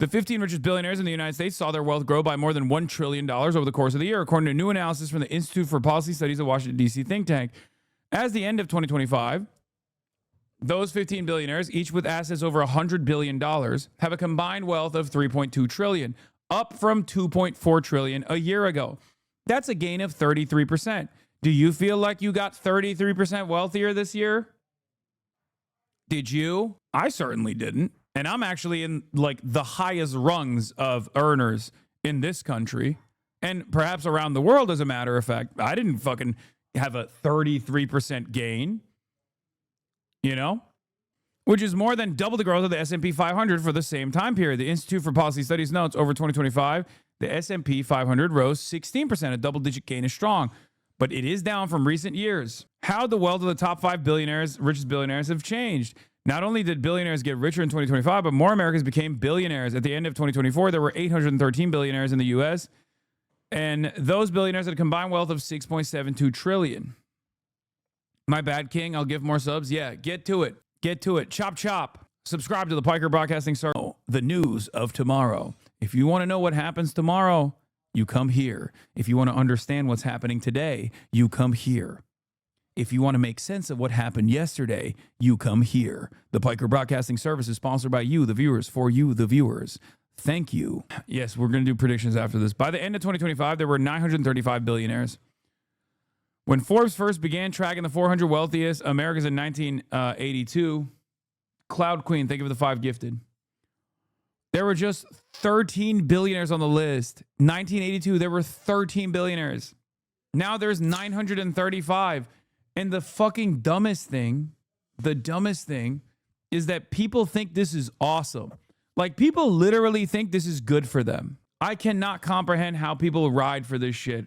The 15 richest billionaires in the United States saw their wealth grow by more than $1 trillion over the course of the year, according to a new analysis from the Institute for Policy Studies, a Washington, D.C. think tank. As the end of 2025, those 15 billionaires, each with assets over $100 billion, have a combined wealth of $3.2 trillion, up from $2.4 trillion a year ago. That's a gain of 33%. Do you feel like you got 33% wealthier this year? Did you? I certainly didn't. And I'm actually in like the highest rungs of earners in this country and perhaps around the world, as a matter of fact. I didn't fucking have a 33% gain, you know, which is more than double the growth of the S&P 500 for the same time period. The Institute for Policy Studies notes over 2025, the S&P 500 rose 16%. A double-digit gain is strong, but it is down from recent years. How the wealth of the top 5 billionaires, richest billionaires, have changed. Not only did billionaires get richer in 2025, but more Americans became billionaires. At the end of 2024, there were 813 billionaires in the U.S., and those billionaires had a combined wealth of $6.72 trillion. My bad, King. I'll give more subs. Yeah, get to it. Get to it. Chop, chop. Subscribe to the Piker Broadcasting Circle. The news of tomorrow. If you want to know what happens tomorrow, you come here. If you want to understand what's happening today, you come here. If you want to make sense of what happened yesterday, you come here. The Piker Broadcasting Service is sponsored by you, the viewers, for you, the viewers. Thank you. Yes, we're going to do predictions after this. By the end of 2025, there were 935 billionaires. When Forbes first began tracking the 400 wealthiest Americans in 1982, Cloud Queen, think of the 5 gifted. There were just 13 billionaires on the list. 1982, there were 13 billionaires. Now there's 935. And the fucking dumbest thing is that people think this is awesome. Like, people literally think this is good for them. I cannot comprehend how people ride for this shit.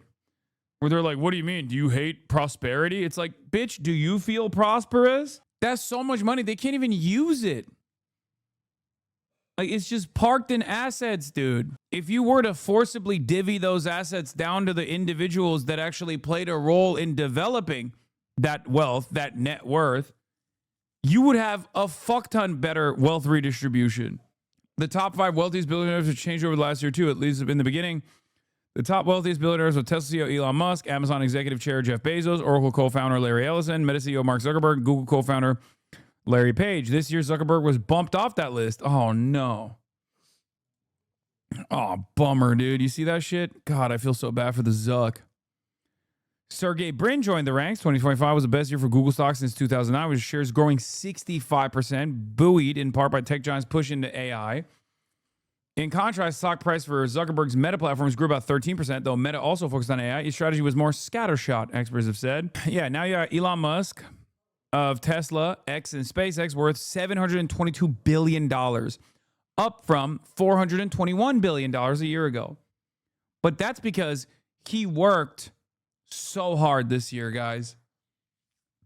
Where they're like, what do you mean? Do you hate prosperity? It's like, bitch, do you feel prosperous? That's so much money. They can't even use it. Like, it's just parked in assets, dude. If you were to forcibly divvy those assets down to the individuals that actually played a role in developing that wealth, that net worth, you would have a fuck ton better wealth redistribution. The top 5 wealthiest billionaires have changed over the last year, too, at least in the beginning. The top wealthiest billionaires were Tesla CEO Elon Musk, Amazon executive chair Jeff Bezos, Oracle co-founder Larry Ellison, Meta CEO Mark Zuckerberg, Google co-founder Larry Page. This year, Zuckerberg was bumped off that list. Oh, no. Oh, bummer, dude. You see that shit? God, I feel so bad for the Zuck. Sergey Brin joined the ranks. 2025 was the best year for Google stock since 2009, with shares growing 65%, buoyed in part by tech giants' push into AI. In contrast, stock price for Zuckerberg's Meta platforms grew about 13%, though Meta also focused on AI. His strategy was more scattershot, experts have said. Yeah, now you got Elon Musk of Tesla, X, and SpaceX worth $722 billion, up from $421 billion a year ago. But that's because he worked so hard this year, guys.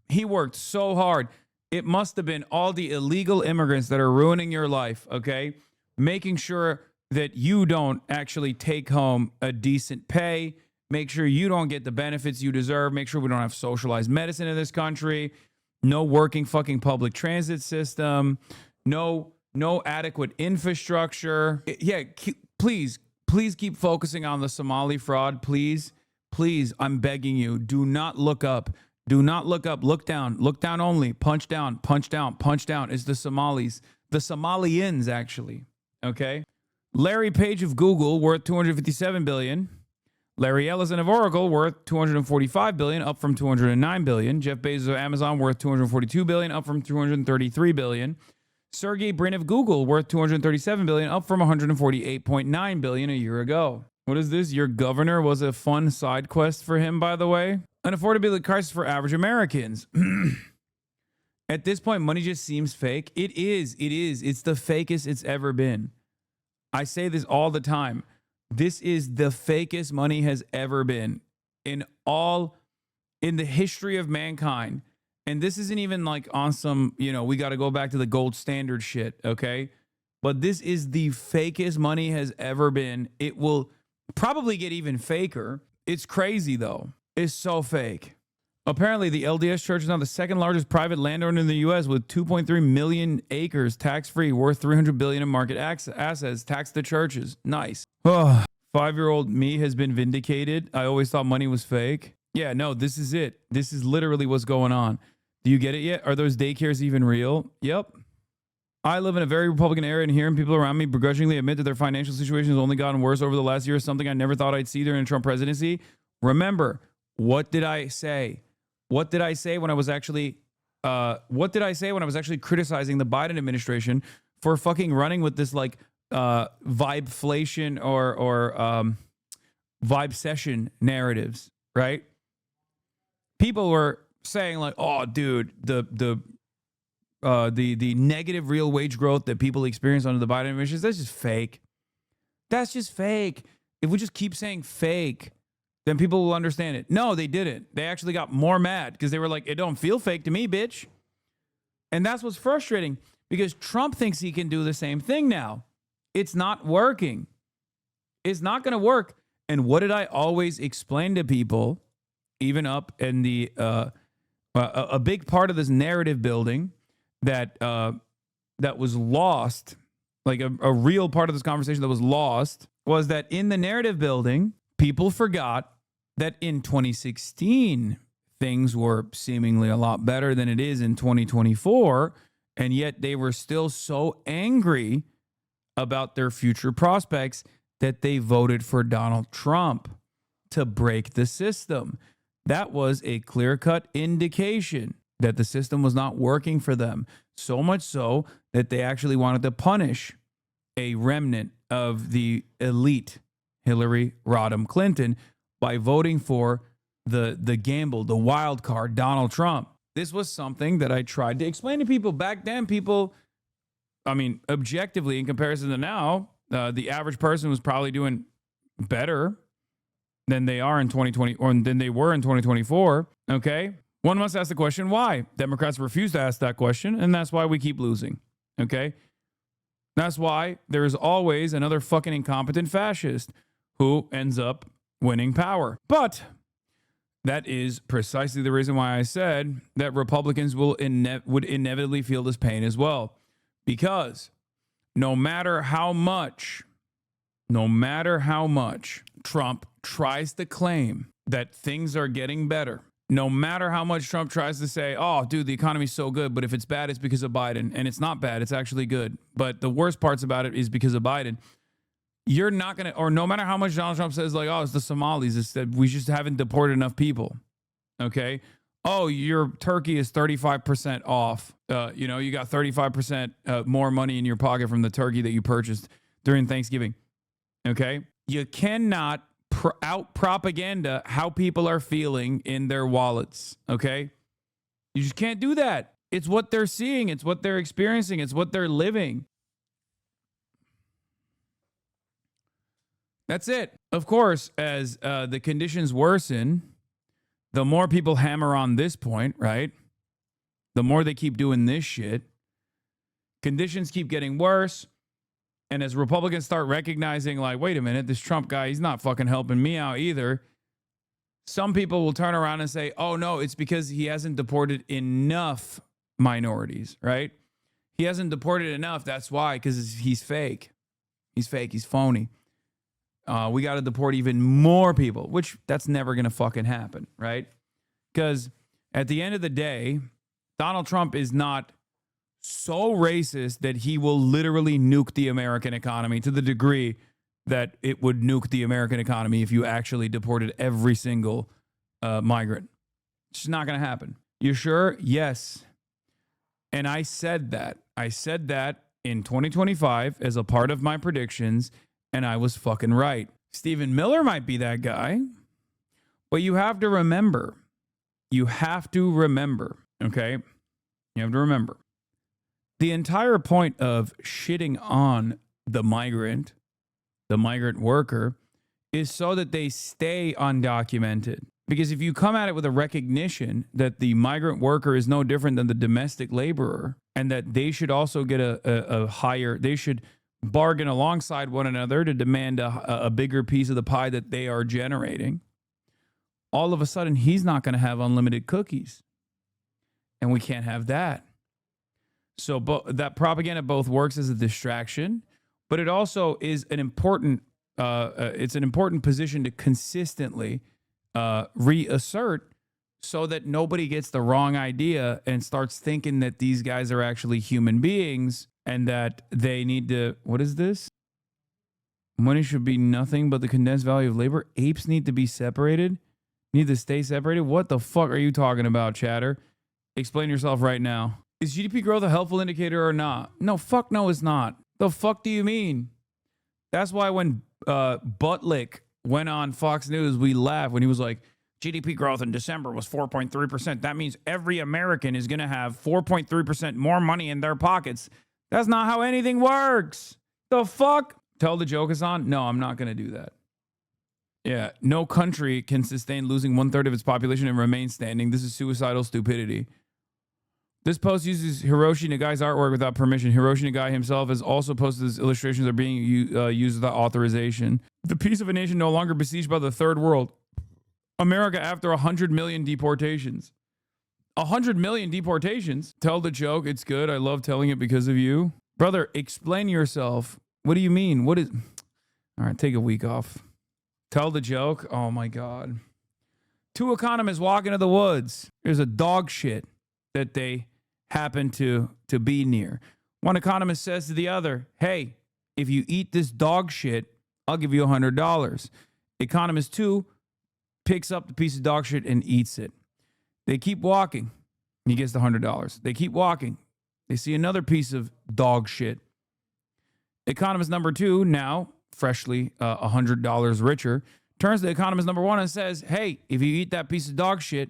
He worked so hard. It must have been all the illegal immigrants that are ruining your life, okay? Making sure that you don't actually take home a decent pay. Make sure you don't get the benefits you deserve. Make sure we don't have socialized medicine in this country. No working fucking public transit system. No adequate infrastructure. Yeah, please keep focusing on the Somali fraud, please. Please, I'm begging you, do not look up. Do not look up. Look down. Look down only. Punch down. Punch down. Punch down. It's the Somalis. The Somalians, actually. Okay? Larry Page of Google, worth $257 billion. Larry Ellison of Oracle, worth $245 billion, up from $209 billion. Jeff Bezos of Amazon, worth $242 billion, up from $233 billion. Sergey Brin of Google, worth $237 billion, up from $148.9 billion a year ago. What is this? Your governor was a fun side quest for him, by the way. An affordability crisis for average Americans. At this point, money just seems fake. It is. It's the fakest it's ever been. I say this all the time. This is the fakest money has ever been in the history of mankind. And this isn't even like on some, we got to go back to the gold standard shit, okay? But this is the fakest money has ever been. It will probably get even faker. It's crazy, though. It's so fake. Apparently, the LDS Church is now the second largest private landowner in the U.S. with 2.3 million acres tax-free, worth $300 billion in market assets. Tax the churches. Nice. Oh, 5-year-old me has been vindicated. I always thought money was fake. Yeah, no, this is it. This is literally what's going on. Do you get it yet? Are those daycares even real? Yep. I live in a very Republican area, and hearing people around me begrudgingly admit that their financial situation has only gotten worse over the last year is something I never thought I'd see during the Trump presidency. Remember, what did I say? What did I say when I was actually criticizing the Biden administration for fucking running with this like vibeflation or vibe session narratives, right? people were saying like, oh, dude, the negative real wage growth that people experience under the Biden administration, that's just fake. That's just fake. If we just keep saying fake, then people will understand it. No, they didn't. They actually got more mad because they were like, it don't feel fake to me, bitch. And that's what's frustrating because Trump thinks he can do the same thing now. It's not working. It's not going to work. And what did I always explain to people, even up in the a big part of this narrative building that was lost, like a real part of this conversation that was lost, was that in the narrative building, people forgot that in 2016, things were seemingly a lot better than it is in 2024, and yet they were still so angry about their future prospects that they voted for Donald Trump to break the system. That was a clear-cut indication that the system was not working for them, so much so that they actually wanted to punish a remnant of the elite Hillary Rodham Clinton by voting for the gamble, the wild card, Donald Trump. This was something that I tried to explain to people back then. People, I mean, objectively, in comparison to now, the average person was probably doing better than they are in 2020 or than they were in 2024. Okay. One must ask the question, why? Democrats refuse to ask that question, and that's why we keep losing. Okay. That's why there is always another fucking incompetent fascist who ends up winning power. But that is precisely the reason why I said that Republicans would inevitably feel this pain as well. Because no matter how much Trump tries to claim that things are getting better, no matter how much Trump tries to say, oh, dude, the economy's so good, but if it's bad, it's because of Biden. And it's not bad. It's actually good. But the worst parts about it is because of Biden. You're not going to, or no matter how much Donald Trump says, like, oh, it's the Somalis, it's that we just haven't deported enough people. Okay. Oh, your turkey is 35% off. You got 35% more money in your pocket from the turkey that you purchased during Thanksgiving. Okay. You cannot out propaganda how people are feeling in their wallets. Okay. You just can't do that. It's what they're seeing. It's what they're experiencing. It's what they're living. That's it. Of course, as the conditions worsen, the more people hammer on this point, right? The more they keep doing this shit. Conditions keep getting worse. And as Republicans start recognizing, like, wait a minute, this Trump guy, he's not fucking helping me out either. Some people will turn around and say, oh, no, it's because he hasn't deported enough minorities, right? He hasn't deported enough. That's why, because he's fake. He's fake. He's phony. We got to deport even more people, which that's never going to fucking happen, right? Because at the end of the day, Donald Trump is not so racist that he will literally nuke the American economy to the degree that it would nuke the American economy if you actually deported every single migrant. It's just not going to happen. You sure? Yes. And I said that. I said that in 2025 as a part of my predictions, and I was fucking right. Stephen Miller might be that guy, but you have to remember. You have to remember, okay? You have to remember. The entire point of shitting on the migrant worker, is so that they stay undocumented. Because if you come at it with a recognition that the migrant worker is no different than the domestic laborer, and that they should also get a higher, they should bargain alongside one another to demand a bigger piece of the pie that they are generating, all of a sudden he's not going to have unlimited cookies. And we can't have that. So that propaganda both works as a distraction, but it also is an important, it's an important position to consistently reassert so that nobody gets the wrong idea and starts thinking that these guys are actually human beings and that they need to, what is this? Money should be nothing but the condensed value of labor. Apes need to be separated, need to stay separated. What the fuck are you talking about, chatter? Explain yourself right now. Is GDP growth a helpful indicator or not? No, fuck no, it's not. The fuck do you mean? That's why when Buttlick went on Fox News, we laughed when he was like, GDP growth in December was 4.3%. That means every American is going to have 4.3% more money in their pockets. That's not how anything works. The fuck? Tell the joke, Hasan? No, I'm not going to do that. Yeah, no country can sustain losing 1/3 of its population and remain standing. This is suicidal stupidity. This post uses Hiroshi Nagai's artwork without permission. Hiroshi Nagai himself has also posted his illustrations are being used without authorization. The peace of a nation no longer besieged by the third world. America after 100 million deportations. 100 million deportations? Tell the joke. It's good. I love telling it because of you. Brother, explain yourself. What do you mean? What is... All right, take a week off. Tell the joke. Oh, my God. Two economists walk into the woods. There's a dog shit that they happen to be near. One economist says to the other, hey, if you eat this dog shit, I'll give you $100. Economist 2 picks up the piece of dog shit and eats it. They keep walking. He gets the $100. They keep walking. They see another piece of dog shit. Economist number 2, now freshly $100 richer, turns to economist number 1 and says, hey, if you eat that piece of dog shit,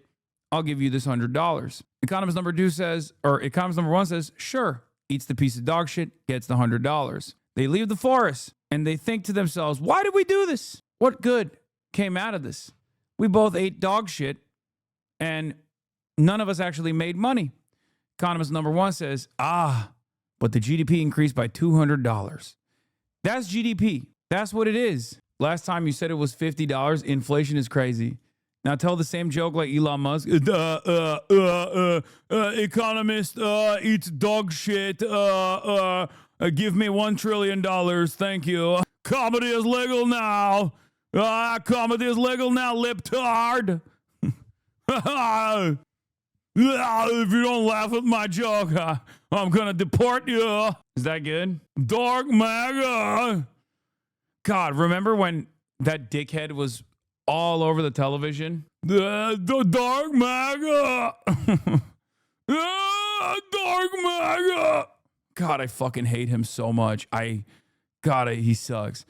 I'll give you this $100. Economist number 2 says, or economist number 1 says, sure, eats the piece of dog shit, gets the $100. They leave the forest and they think to themselves, why did we do this? What good came out of this? We both ate dog shit and none of us actually made money. Economist number 1 says, but the GDP increased by $200. That's GDP. That's what it is. Last time you said it was $50. Inflation is crazy. Now tell the same joke like Elon Musk. Economist eats dog shit. Give me $1 trillion. Thank you. Comedy is legal now. Comedy is legal now, libtard. If you don't laugh at my joke, I'm going to deport you. Is that good? Dark MAGA. God, remember when that dickhead was all over the television? The Dark MAGA. Dark MAGA. God, I fucking hate him so much. He sucks.